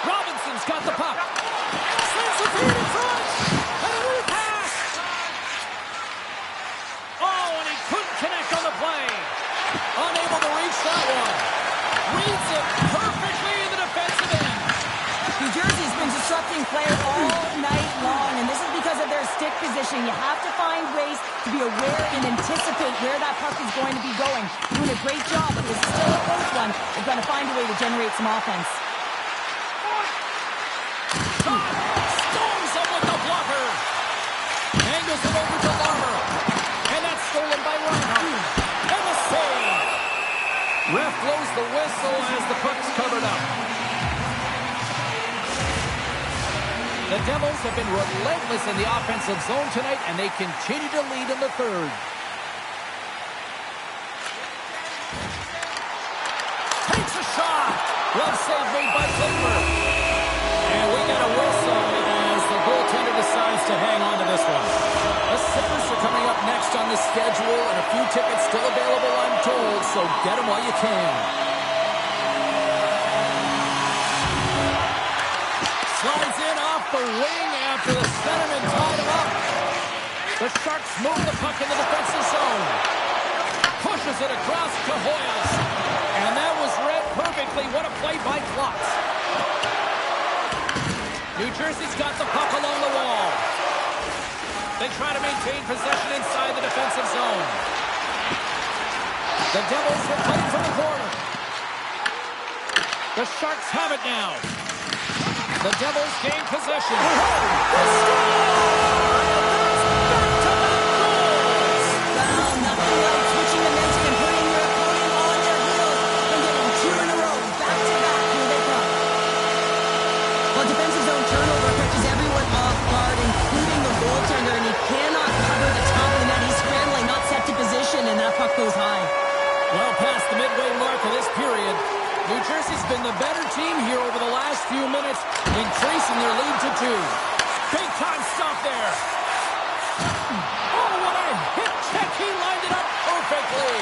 Robinson's got the puck. Sends the feed in front. And a new pass. Oh, and he couldn't connect on the play. Unable to reach that one. Reads it perfectly in the defensive end. New Jersey's been disrupting play all night long, and this is because of their stick position. You have to find ways to be aware and anticipate where that puck is going to be going. Doing a great job, but this is still a close one. They've got to find a way to generate some offense. Storms him with the blocker. Angles it over to Larmer. And that's stolen by Reinhardt. And the save. Ref blows the whistle as the puck's covered up. The Devils have been relentless in the offensive zone tonight, and they continue to lead in the third. Takes a shot. Glove save made by Klingberg. And we got a whistle as the goaltender decides to hang on to this one. The Sabres are coming up next on the schedule, and a few tickets still available, I'm told, so get them while you can. the wing after the centerman tied him up. The Sharks move the puck in the defensive zone. Pushes it across to Hoyles. And that was read perfectly. What a play by Klotz. New Jersey's got the puck along the wall. They try to maintain possession inside the defensive zone. The Devils are playing from the corner. The Sharks have it now. The Devils gain possession. Defensive zone turnover catches everyone off guard, including the goaltender, and he cannot cover the top of the net. He's scrambling, not set to position, and that puck goes high. Well past the midway mark of this period, New Jersey's been the better team here over the last few minutes, increasing their lead to 2. Big time stop there. Oh, what a hip check. He lined it up perfectly.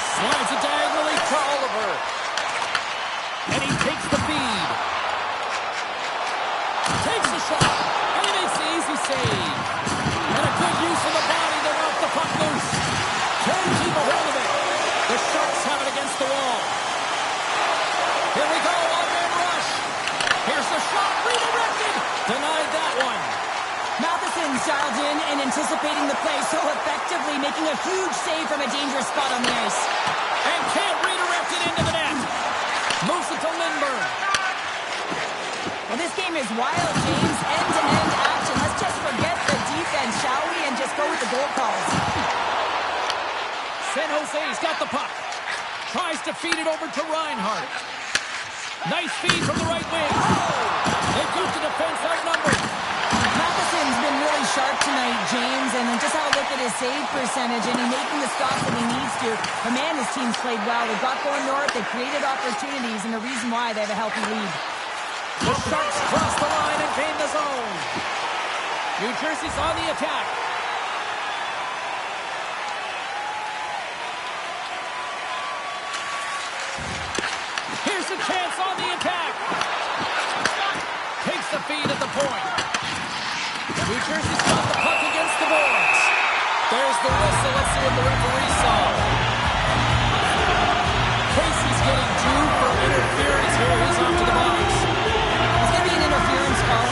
Slides it diagonally to Oliver. And he takes the feed. Takes the shot, and he makes the easy save. And a good use of the body to knock the puck loose. Can't keep a hold of it. The Sharks have it against the wall. Here we go, one-man rush. Here's the shot, redirected. Denied that one. Matheson's dialed in and anticipating the play so effectively, making a huge save from a dangerous spot on the ice. And can't redirect it into the net. Moves it to Lindbergh. Well, this game is wild, James. End-to-end action. Let's just forget the defense, shall we, and just go with the goal calls. San Jose's got the puck. Tries to feed it over to Reinhart. Nice feed from the right wing. They've got the defense outnumbered. Matheson's been really sharp tonight, James, and just have a look at his save percentage, and he's making the stops that he needs to. But man, his team's played well. They've got going north. They've created opportunities, and the reason why they have a healthy lead. The Sharks cross the line and gain the zone. New Jersey's on the attack. Here's a chance on the attack. Takes the feed at the point. New Jersey's got the puck against the boards. There's the whistle. Let's see what the referee saw. Casey's getting due for interference here. He's off to the box.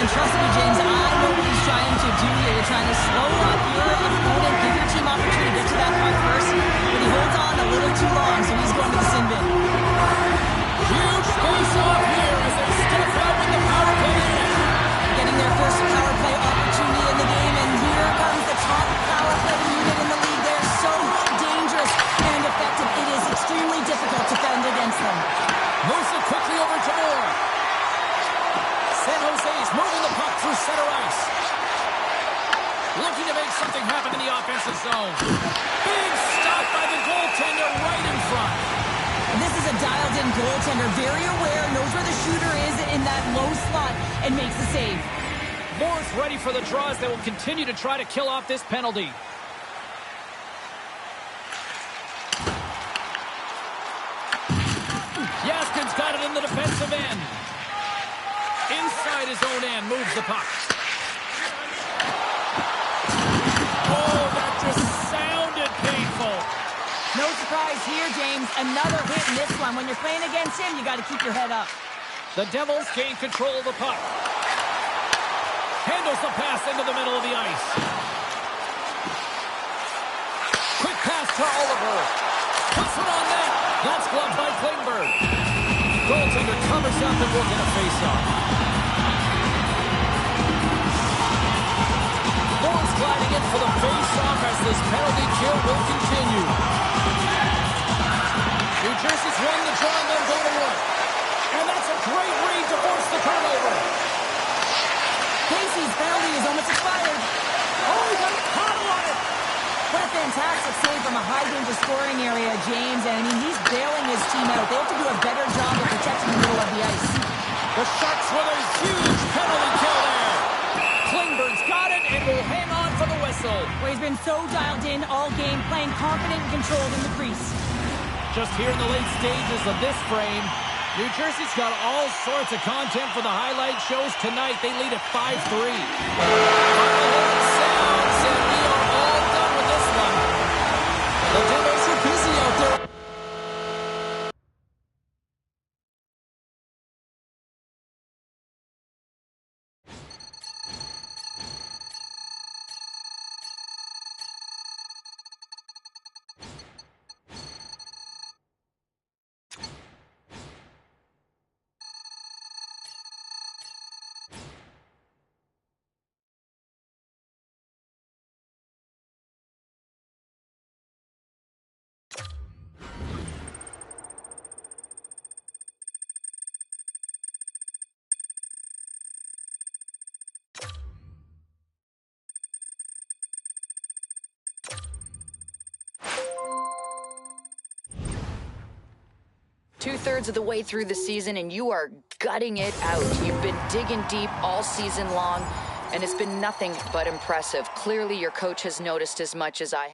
And trust me, James, I know what he's trying to do here. You're trying to slow up your opponent, give your team opportunity to get to that puck first, but he holds on a little too long, so he's going to the sin bin. Huge face off here as they step out with the power play unit. Getting their first power play opportunity in the game, and here comes the top power play unit in the league. They're so dangerous and effective. It is extremely difficult to defend against them. Moves it quickly over to Moore. San Jose's moving the puck through center ice. Looking to make something happen in the offensive zone. Big stop by the goaltender right in front. This is a dialed-in goaltender, very aware, knows where the shooter is in that low slot, and makes the save. Moore's ready for the draws. They will continue to try to kill off this penalty. Yaskin's got it in the defensive end. Inside his own end, moves the puck. Oh, that just sounded painful. No surprise here, James. Another hit in this one. When you're playing against him, you got to keep your head up. The Devils gain control of the puck. Handles the pass into the middle of the ice. Quick pass to Oliver. Puts it on net. That's gloved by Klingberg. Goaltender covers up and will get a face-off. Moore's gliding in for the face-off as this penalty kill will continue. New Jersey's won the draw and they'll go to work. And that's a great read to force the turnover. Casey's penalty is almost expired. Oh, he got a paddle on it. What a fantastic save from a high-danger scoring area, James. And, I mean, he's bailing his team out. They have to do a better job of protecting the middle of the ice. The Sharks with a huge penalty kill there. Klingberg's got it and will hang on for the whistle. Well, he's been so dialed in all game, playing confident and controlled in the crease. Just here in the late stages of this frame, New Jersey's got all sorts of content for the highlight shows tonight. They lead at 5-3. Sounds, and we are all done with this one. The teammates are busy out there. Two-thirds of the way through the season, and you are gutting it out. You've been digging deep all season long, and it's been nothing but impressive. Clearly, your coach has noticed as much as I.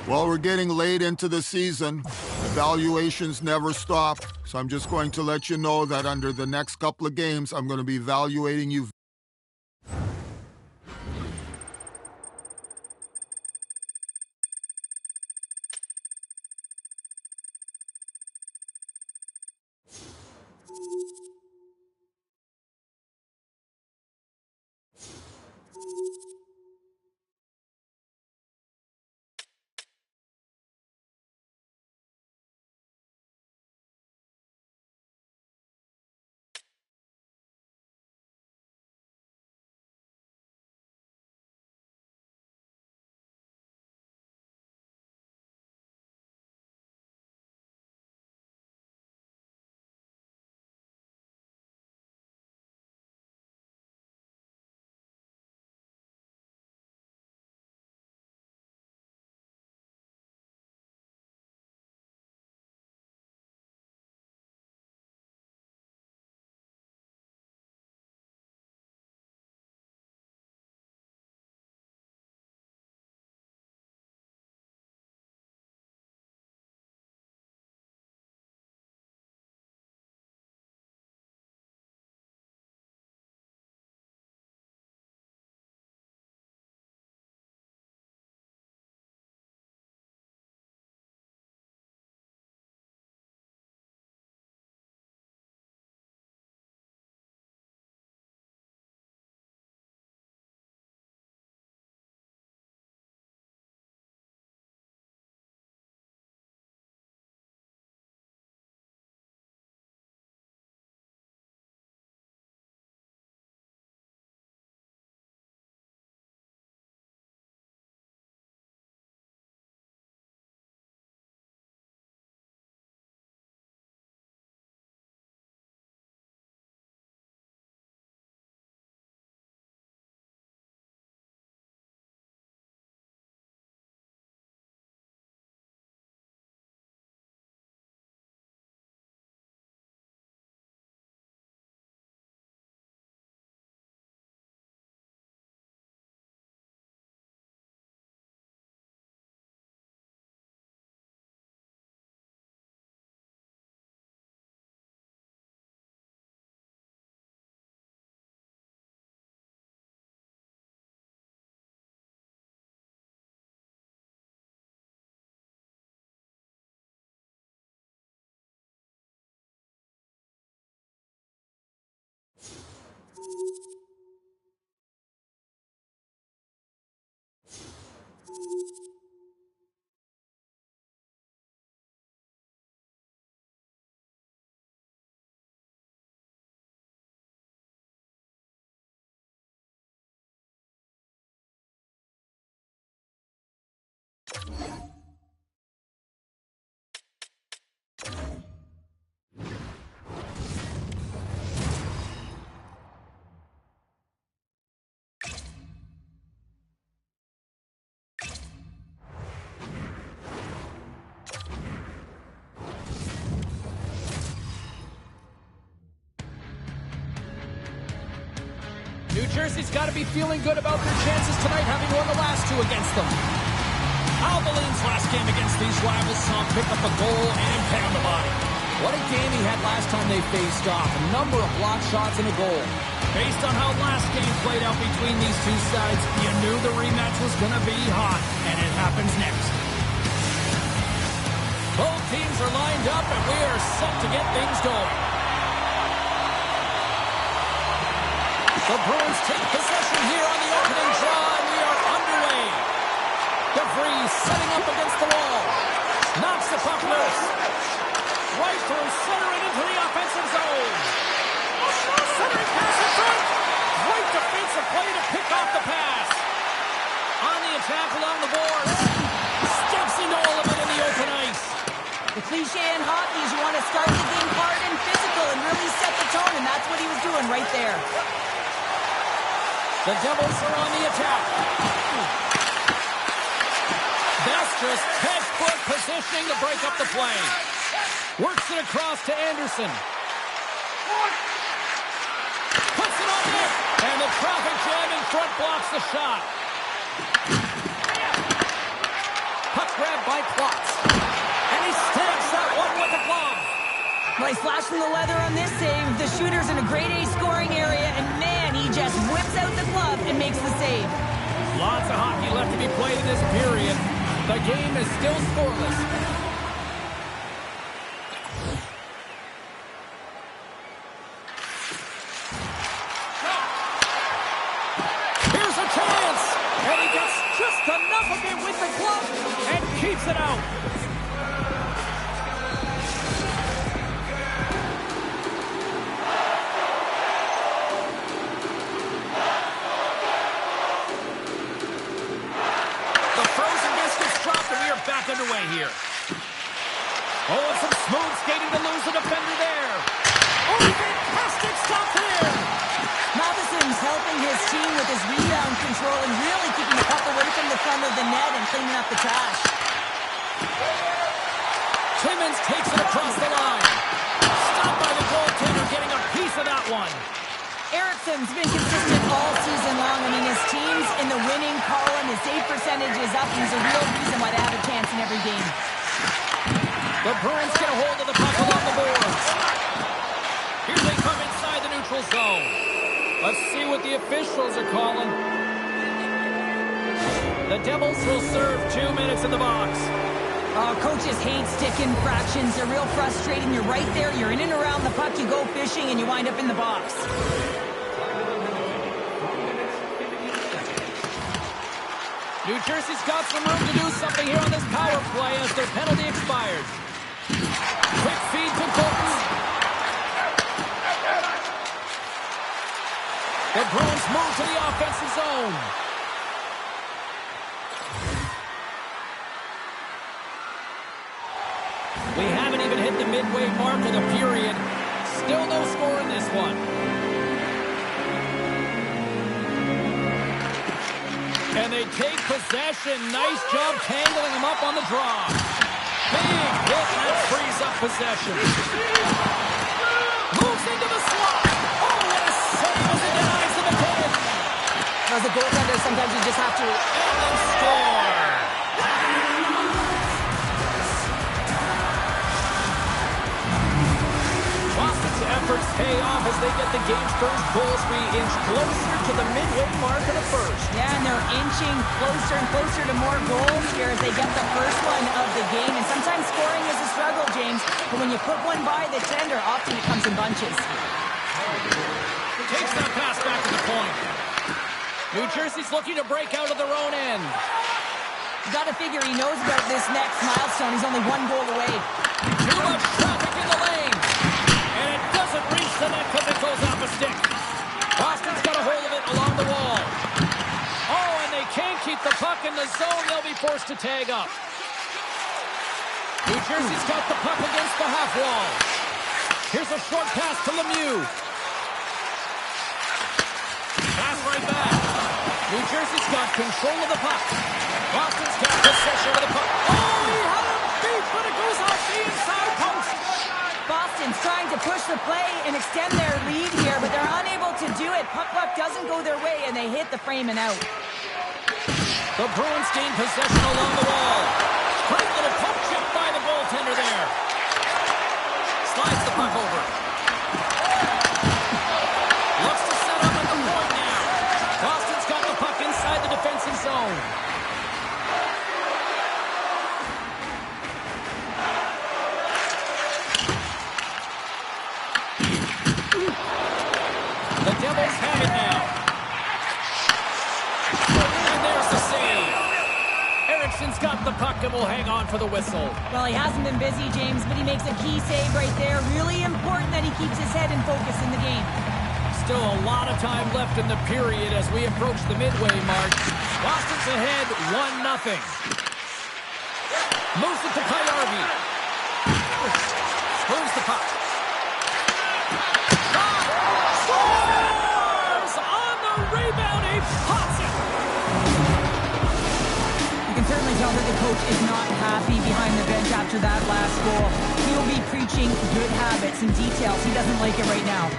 Well, we're getting late into the season. Evaluations never stop. So I'm just going to let you know that under the next couple of games, I'm going to be evaluating you. New Jersey's got to be feeling good about their chances tonight, having won the last two against them. Alboline's last game against these rivals saw him pick up a goal and pound the body. What a game he had last time they faced off. A number of blocked shots and a goal. Based on how last game played out between these two sides, you knew the rematch was going to be hot, and it happens next. Both teams are lined up, and we are set to get things going. The Bruins take possession here on the opening draw, and we are underway. DeVries setting up against the wall. Knocks the puck loose. Right through center and into the offensive zone. Centering pass in front. Great defensive play to pick off the pass. On the attack along the boards. Steps into all of it in the open ice. The cliche in hockey is you want to start the game hard and physical and really set the tone, and that's what he was doing right there. The Devils are on the attack. That's just textbook positioning to break up the play. Works it across to Anderson. Puts it on net. And the traffic jam in front blocks the shot. Puck grab by Klotz. And he stabs that one with the glove. Well, he's flashing the leather on this save. The shooter's in a grade A scoring area, and man, he just whips out the glove and makes the save. Lots of hockey left to be played in this period. The game is still scoreless. Here's a chance! And he gets just enough of it with the glove and keeps it out. Back underway here. Oh, and some smooth skating to lose the defender there. Oh, fantastic stop there. Matheson's helping his team with his rebound control and really keeping the puck away from the front of the net and cleaning up the trash. Timmins takes it across the line. Stopped by the goaltender, getting a piece of that one. Ericsson's been consistent all season long. I mean, his team's in the winning column. His save percentage is up. He's a real reason why they have a chance in every game. The Bruins get a hold of the puck along the boards. Here they come inside the neutral zone. Let's see what the officials are calling. The Devils will serve 2 minutes in the box. Coaches hate stick infractions. They're real frustrating. You're right there. You're in and around the puck. You go fishing, and you wind up in the box. New Jersey's got some room to do something here on this power play as their penalty expired. Quick feed to Colton. The Bruins move to the offensive zone. We haven't even hit the midway mark of the period. Still no score in this one. And they take possession. Nice job tangling him up on the draw. Big hit that frees up possession. Moves into the slot. Oh, what a save as it denies him again. As a goaltender, sometimes you just have to... And score. Efforts pay off as they get the game's first goal as we inch closer to the midway mark of the first. Yeah, and they're inching closer and closer to more goals here as they get the first one of the game. And sometimes scoring is a struggle, James, but when you put one by the tender, often it comes in bunches. Takes that pass back to the point. New Jersey's looking to break out of their own end. You got to figure he knows about this next milestone. He's only one goal away. Too much traffic in the lane. Doesn't reach the net because it goes off a stick. Boston's got a hold of it along the wall. Oh, and they can't keep the puck in the zone. They'll be forced to tag up. New Jersey's got the puck against the half wall. Here's a short pass to Lemieux. Pass right back. New Jersey's got control of the puck. Boston's got possession of the puck. Oh, he had him beat, but it goes off the inside post. Boston Madison's trying to push the play and extend their lead here, but they're unable to do it. Puck luck doesn't go their way, and they hit the frame and out. The Bruins gain possession along the wall. Great little pump check by the goaltender there. Slides the puck over. Looks to set up at the point now. Boston's got the puck inside the defensive zone. The Devils have it now. And there's the save. Ericsson's got the puck and will hang on for the whistle. Well, he hasn't been busy, James, but he makes a key save right there. Really important that he keeps his head in focus in the game. Still a lot of time left in the period as we approach the midway mark. Boston's ahead 1-0. Moves it to Coyote. Moves the puck. Scores! On the rebound, he pops it! You can certainly tell that the coach is not happy behind the bench after that last goal. He'll be preaching good habits and details. He doesn't like it right now.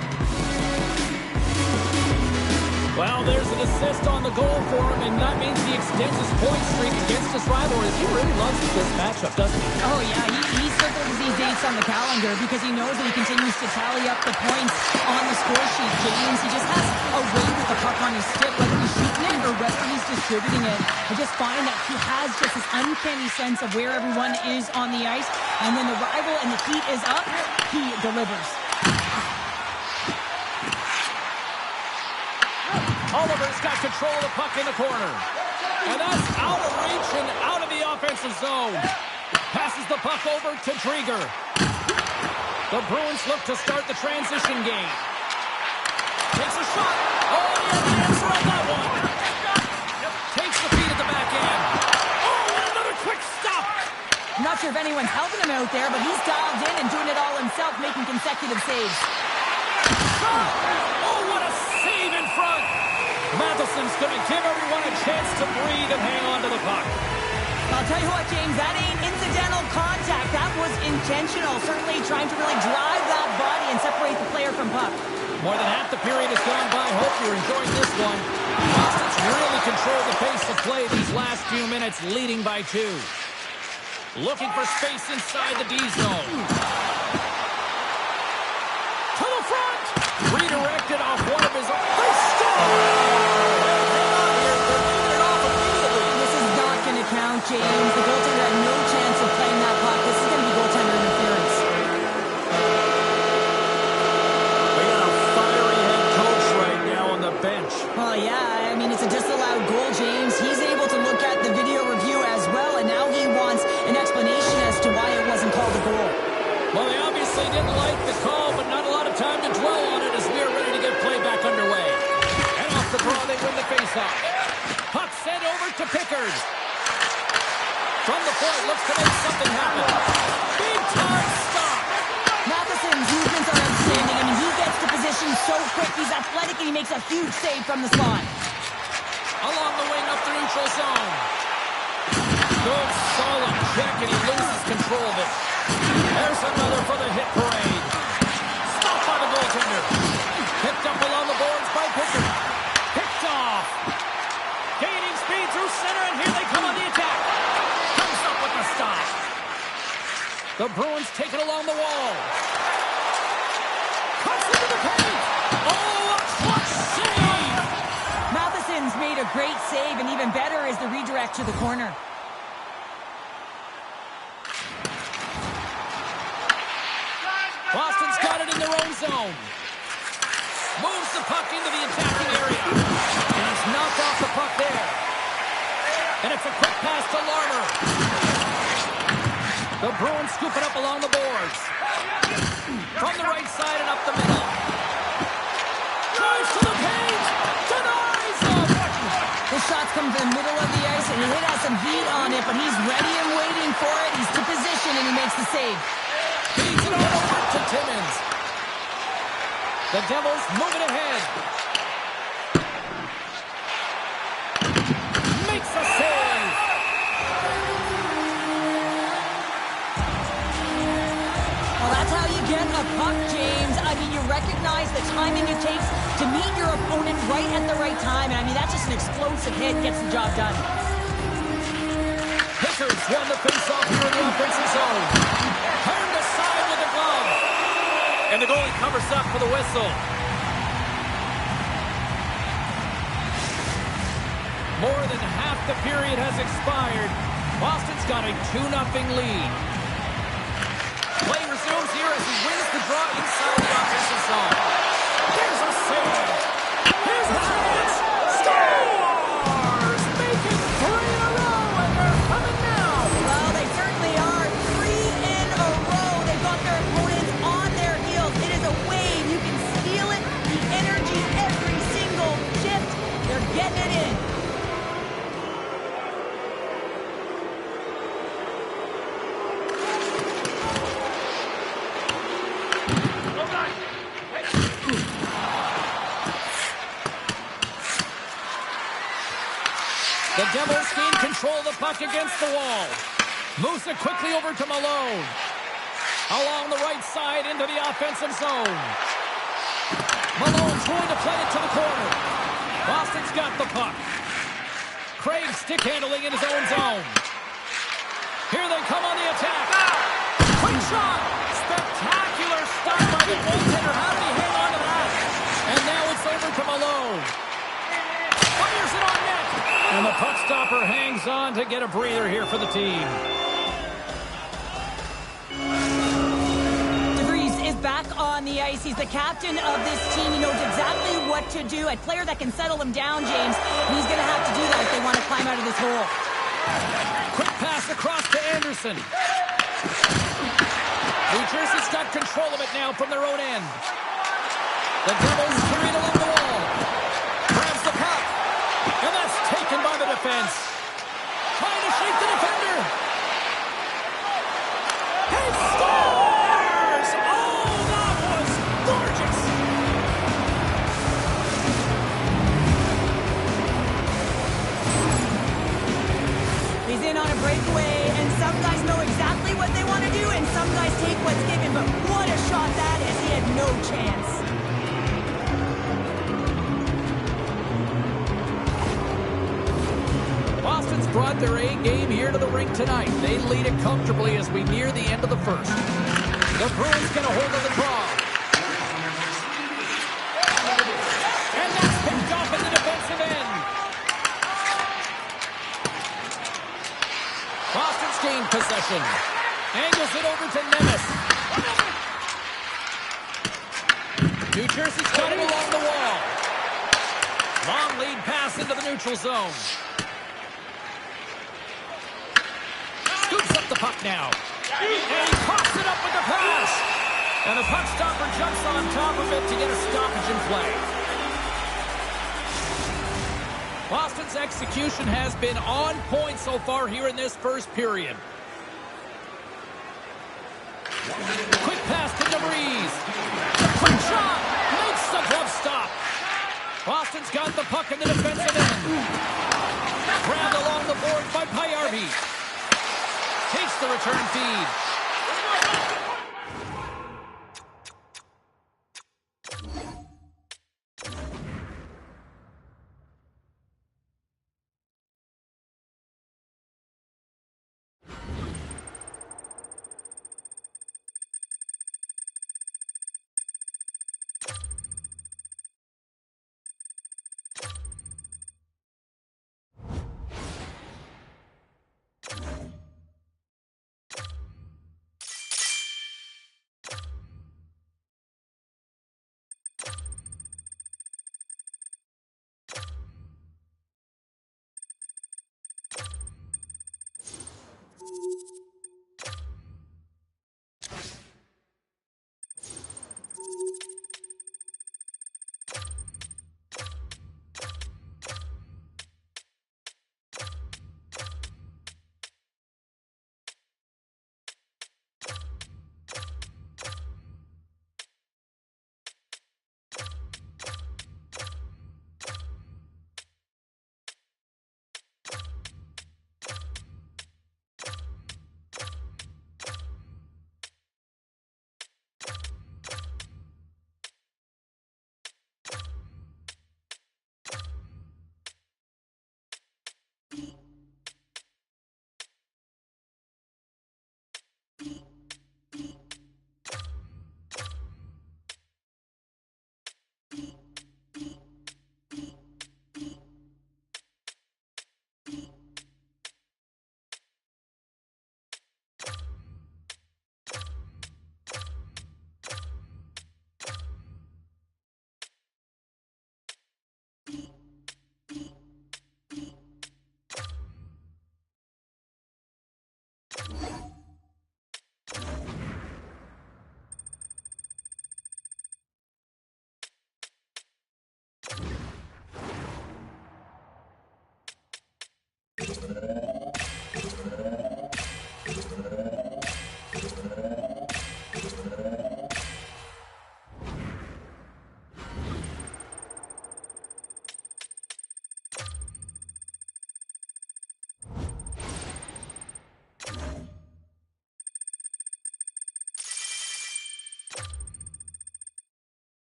Well, there's an assist on the goal for him, and that means he extends his point streak against his rivalry. He really loves this matchup, doesn't he? Oh, yeah, he circles these dates on the calendar because he knows that he continues to tally up the points on the score sheet, James. He just has a way with the puck on his stick, whether he's shooting it or whether he's distributing it. I just find that he has just this uncanny sense of where everyone is on the ice, and when the rival and the heat is up, he delivers. Oliver's got control of the puck in the corner. And that's out of reach and out of the offensive zone. Passes the puck over to Drieger. The Bruins look to start the transition game. Takes a shot. Oh, the answer on that one. Takes the feed at the back end. Oh, another quick stop. I'm not sure if anyone's helping him out there, but he's dialed in and doing it all himself, making consecutive saves. Oh, what a save in front. Matheson's going to give everyone a chance to breathe and hang on to the puck. I'll tell you what, James, that ain't incidental contact. That was intentional, certainly trying to really drive that body and separate the player from puck. More than half the period has gone by. Hope you're enjoying this one. Boston's really controlled the pace of play these last few minutes, leading by 2. Looking for space inside the D zone. To the front! Redirected off one of his own. They score! Count, James. The goaltender had no chance of playing that puck. This is going to be goaltender interference. We got a fiery head coach right now on the bench. Well, yeah, I mean, it's a disallowed goal, James. He's able to look at the video review as well, and now he wants an explanation as to why it wasn't called a goal. Well, they obviously didn't like the call, but not a lot of time to dwell on it as we are ready to get play back underway. And off the draw, they win the faceoff. Puck sent over to Pickard. From the point, looks to make something happen. Big time stop. Matheson's movements are outstanding. I mean, he gets to position so quick. He's athletic, and he makes a huge save from the slot. Along the wing up the neutral zone. Good, solid check, and he loses control of it. There's another for the hit parade. Stopped by the goaltender. Picked up along the boards by Pickard. Picked off. Gaining speed through center, and here they come on the attack. Stop. The Bruins take it along the wall. Cuts into the paint. Oh, a clutch save. Matheson's made a great save, and even better is the redirect to the corner. Boston's got it in their own zone. Moves the puck into the attacking area. And he's knocked off the puck there. And it's a quick pass to Larmer. The Bruins scoop it up along the boards. From the right side and up the middle. Drives to the paint. Denies him. The shots come to the middle of the ice, and the hit has some heat on it, but he's ready and waiting for it. He's to position, and he makes the save. Feeds it over to Timmins. The Devils moving ahead. Makes a save. Well, that's how you get a recognize the timing it takes to meet your opponent right at the right time. And I mean, that's just an explosive hit, gets the job done. Hickers won the face-off here in the offensive zone. Turned aside with a glove. And the goalie covers up for the whistle. More than half the period has expired. Boston's got a 2-0 lead. Play resumes here as he wins the draw inside the offensive zone. Here's a save. Here's a chance. Stars make it 3 in a row, and they're coming now. Well, they certainly are. 3 in a row. They've got their opponents on their heels. It is a wave. You can feel it. The energy every single shift. They're getting it in. The Devils gain control of the puck against the wall. Moves it quickly over to Malone. Along the right side into the offensive zone. Malone's going to play it to the corner. Boston's got the puck. Craig stick handling in his own zone. Here they come on the attack. Quick shot. Spectacular stop by the goaltender. How did he hang on to that? And now it's over to Malone. Fires it on net. And the puck stopper hangs on to get a breather here for the team. DeVries is back on the ice. He's the captain of this team. He knows exactly what to do. A player that can settle them down, James. And he's going to have to do that if they want to climb out of this hole. Quick pass across to Anderson. New Jersey's got control of it now from their own end. The Devils carry it along the wall. Grabs the puck. And that's taken by the defense. Trying to shake the defender. He scores! Oh, that was gorgeous! He's in on a breakaway, and some guys know exactly what they want to do, and some guys take what's given. But what a shot that is. He had no chance. Boston's brought their A game here to the rink tonight. They lead it comfortably as we near the end of the first. The Bruins get a hold of the draw. And that's picked off in the defensive end. Boston's gained possession. Angles it over to Nemes. New Jersey's got it along the wall. Long lead pass into the neutral zone. Scoops up the puck now. And he coughs it up with the pass. And the puck stopper jumps on top of it to get a stoppage in play. Boston's execution has been on point so far here in this first period. Quick pass to DeVries. Quick shot. Makes the glove stop. Boston's got the puck in the defensive end. Grabbed along the board by Payarvi. Takes the return feed.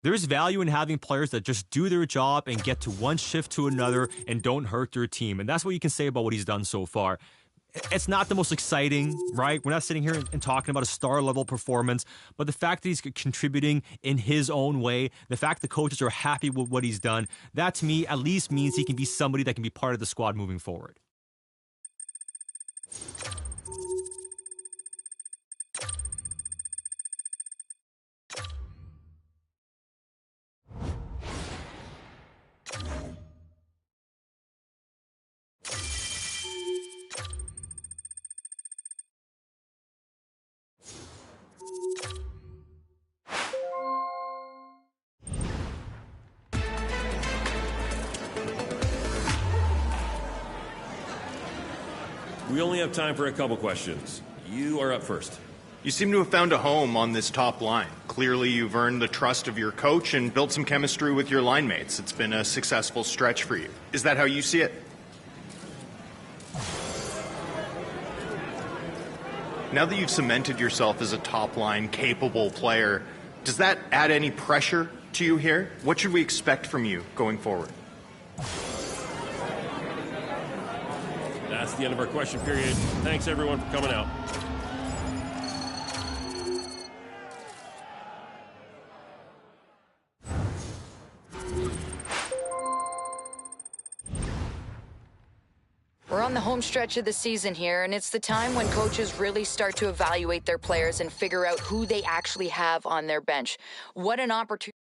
There's value in having players that just do their job and get to one shift to another and don't hurt their team. And that's what you can say about what he's done so far. It's not the most exciting, right? We're not sitting here and talking about a star-level performance, but the fact that he's contributing in his own way, the fact the coaches are happy with what he's done, that to me at least means he can be somebody that can be part of the squad moving forward. We only have time for a couple questions. You are up first. You seem to have found a home on this top line. Clearly, you've earned the trust of your coach and built some chemistry with your line mates. It's been a successful stretch for you. Is that how you see it? Now that you've cemented yourself as a top-line capable player, does that add any pressure to you here? What should we expect from you going forward? That's the end of our question period. Thanks, everyone, for coming out. We're on the home stretch of the season here, and it's the time when coaches really start to evaluate their players and figure out who they actually have on their bench. What an opportunity.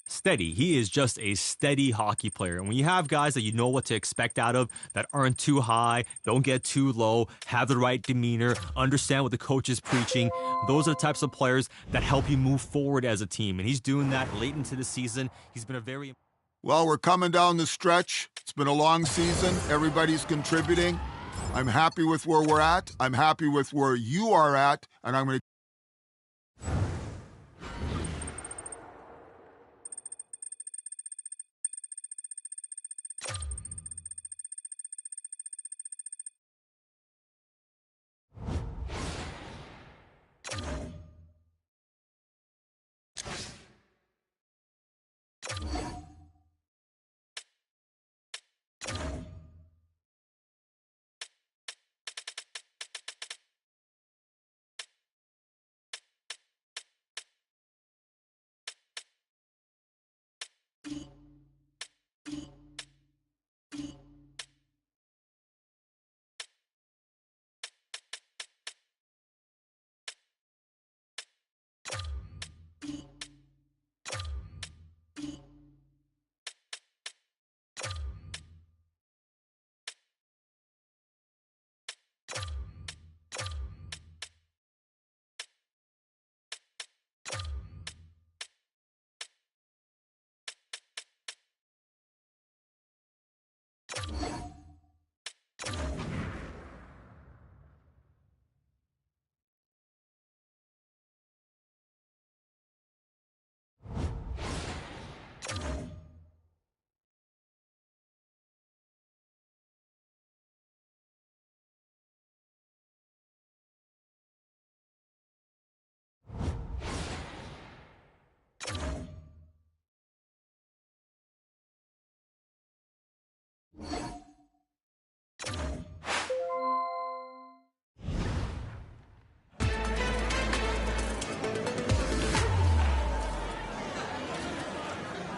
Steady. He is just a steady hockey player. And when you have guys that you know what to expect out of, that aren't too high, don't get too low, have the right demeanor, understand what the coach is preaching, those are the types of players that help you move forward as a team. And he's doing that late into the season. He's been a very... Well, we're coming down the stretch. It's been a long season. Everybody's contributing. I'm happy with where we're at. I'm happy with where you are at. And I'm going to...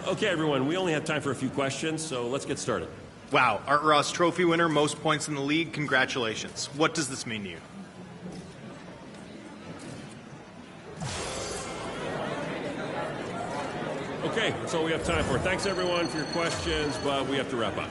Okay, everyone, we only have time for a few questions, so let's get started. Wow, Art Ross Trophy winner, most points in the league. Congratulations. What does this mean to you? Okay, that's all we have time for. Thanks, everyone, for your questions, but we have to wrap up.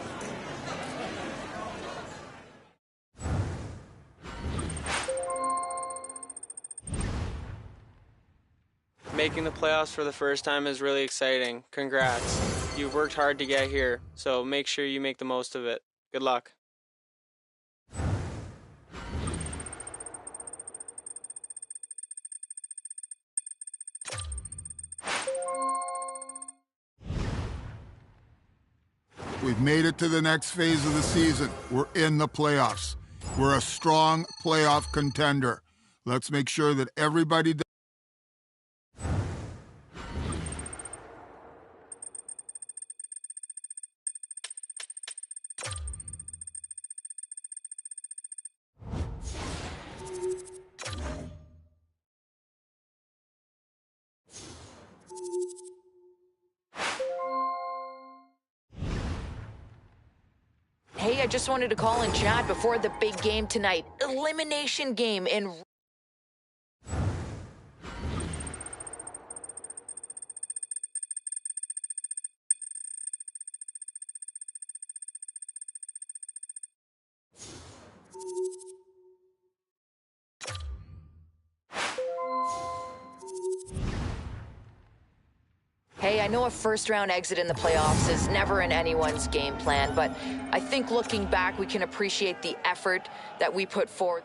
Making the playoffs for the first time is really exciting. Congrats. You've worked hard to get here, so make sure you make the most of it. Good luck. We've made it to the next phase of the season. We're in the playoffs. We're a strong playoff contender. Let's make sure that everybody does. Hey, I just wanted to call and chat before the big game tonight. Elimination game in... Hey, I know a first-round exit in the playoffs is never in anyone's game plan, but I think looking back, we can appreciate the effort that we put forth.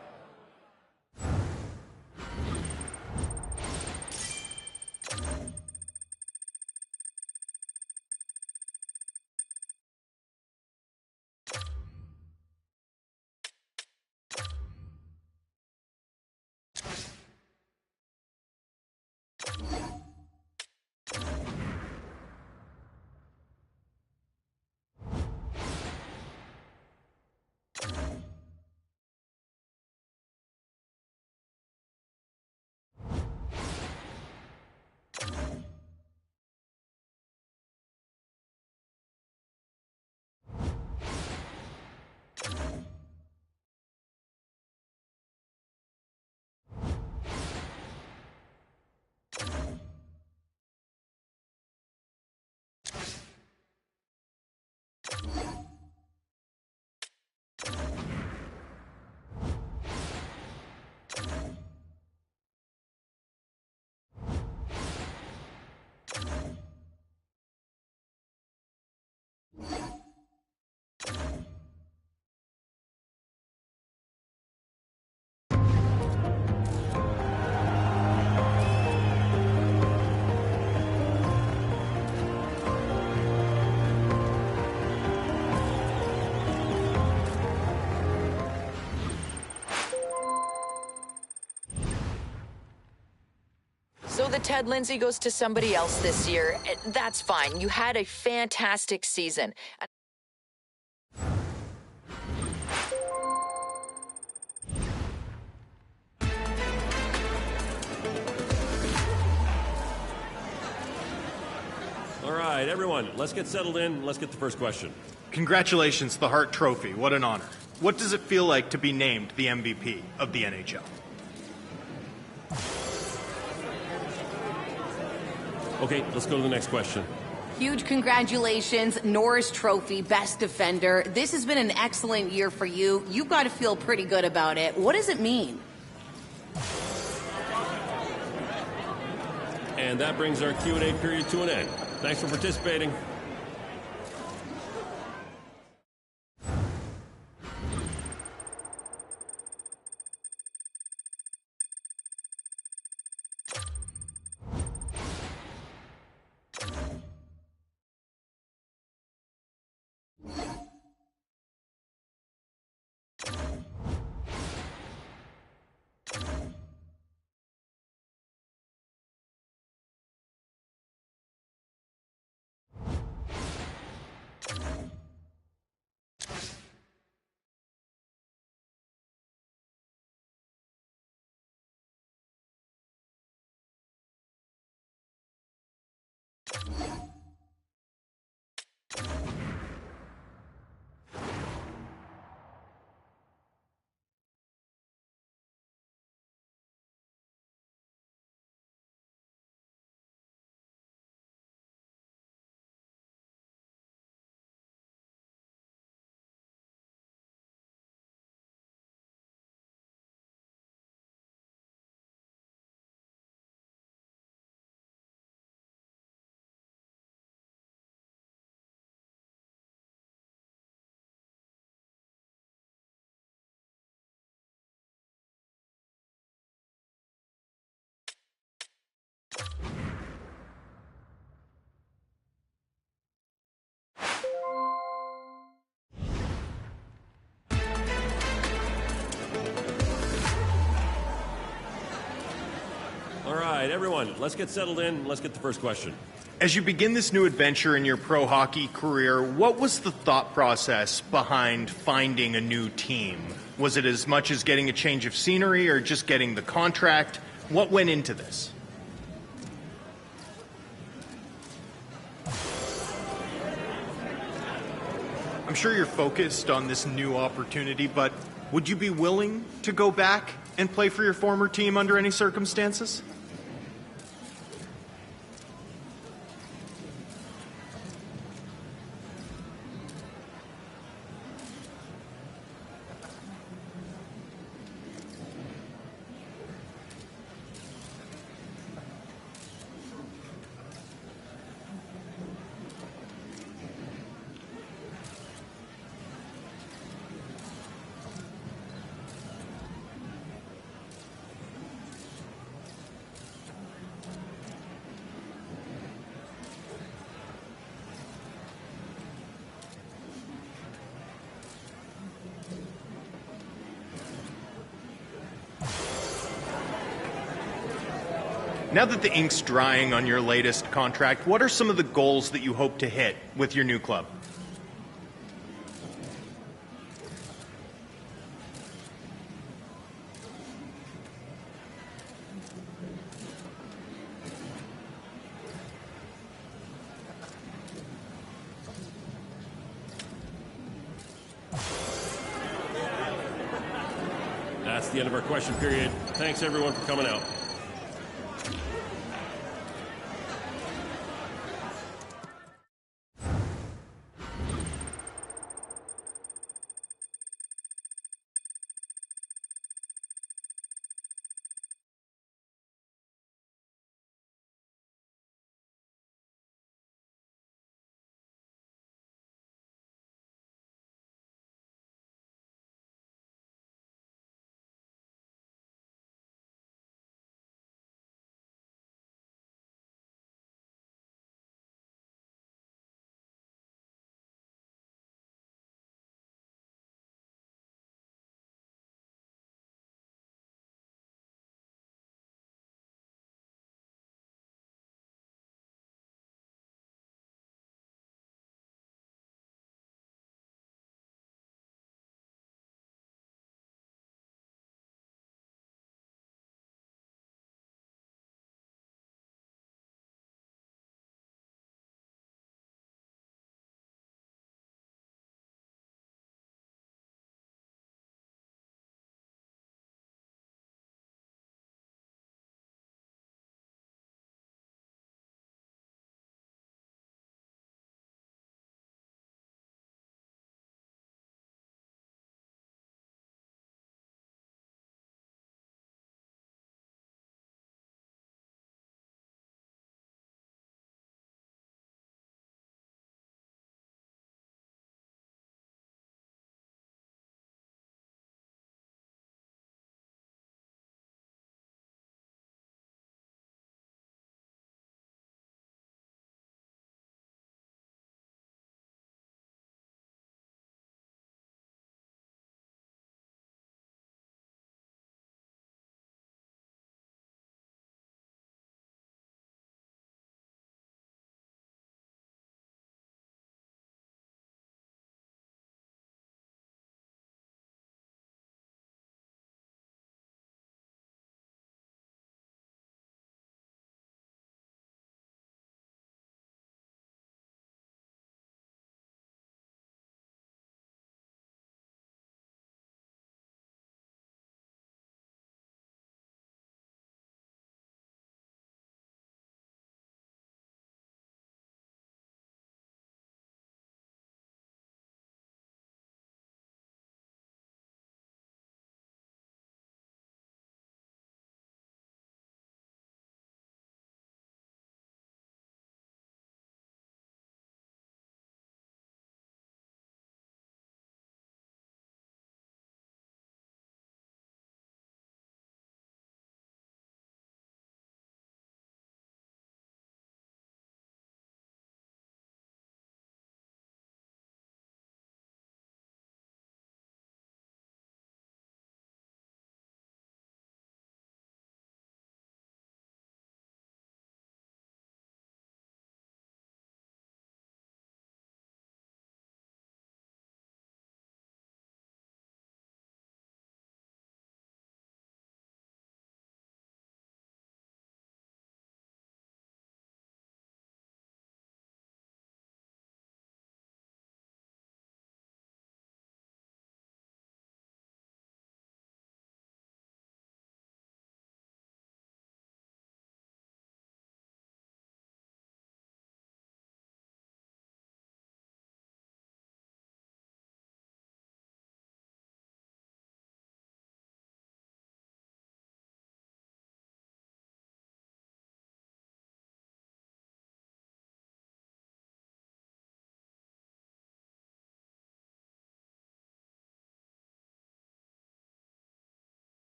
So the Ted Lindsay goes to somebody else this year. That's fine. You had a fantastic season. All right, everyone, let's get settled in. Let's get the first question. Congratulations, the Hart Trophy. What an honor. What does it feel like to be named the MVP of the NHL? Okay, let's go to the next question. Huge congratulations, Norris Trophy, Best Defender. This has been an excellent year for you. You've got to feel pretty good about it. What does it mean? And that brings our Q&A period to an end. Thanks for participating. All right, everyone, let's get settled in. Let's get the first question. As you begin this new adventure in your pro hockey career, what was the thought process behind finding a new team? Was it as much as getting a change of scenery or just getting the contract? What went into this? I'm sure you're focused on this new opportunity, but would you be willing to go back and play for your former team under any circumstances? Now that the ink's drying on your latest contract, what are some of the goals that you hope to hit with your new club? That's the end of our question period. Thanks, everyone, for coming out.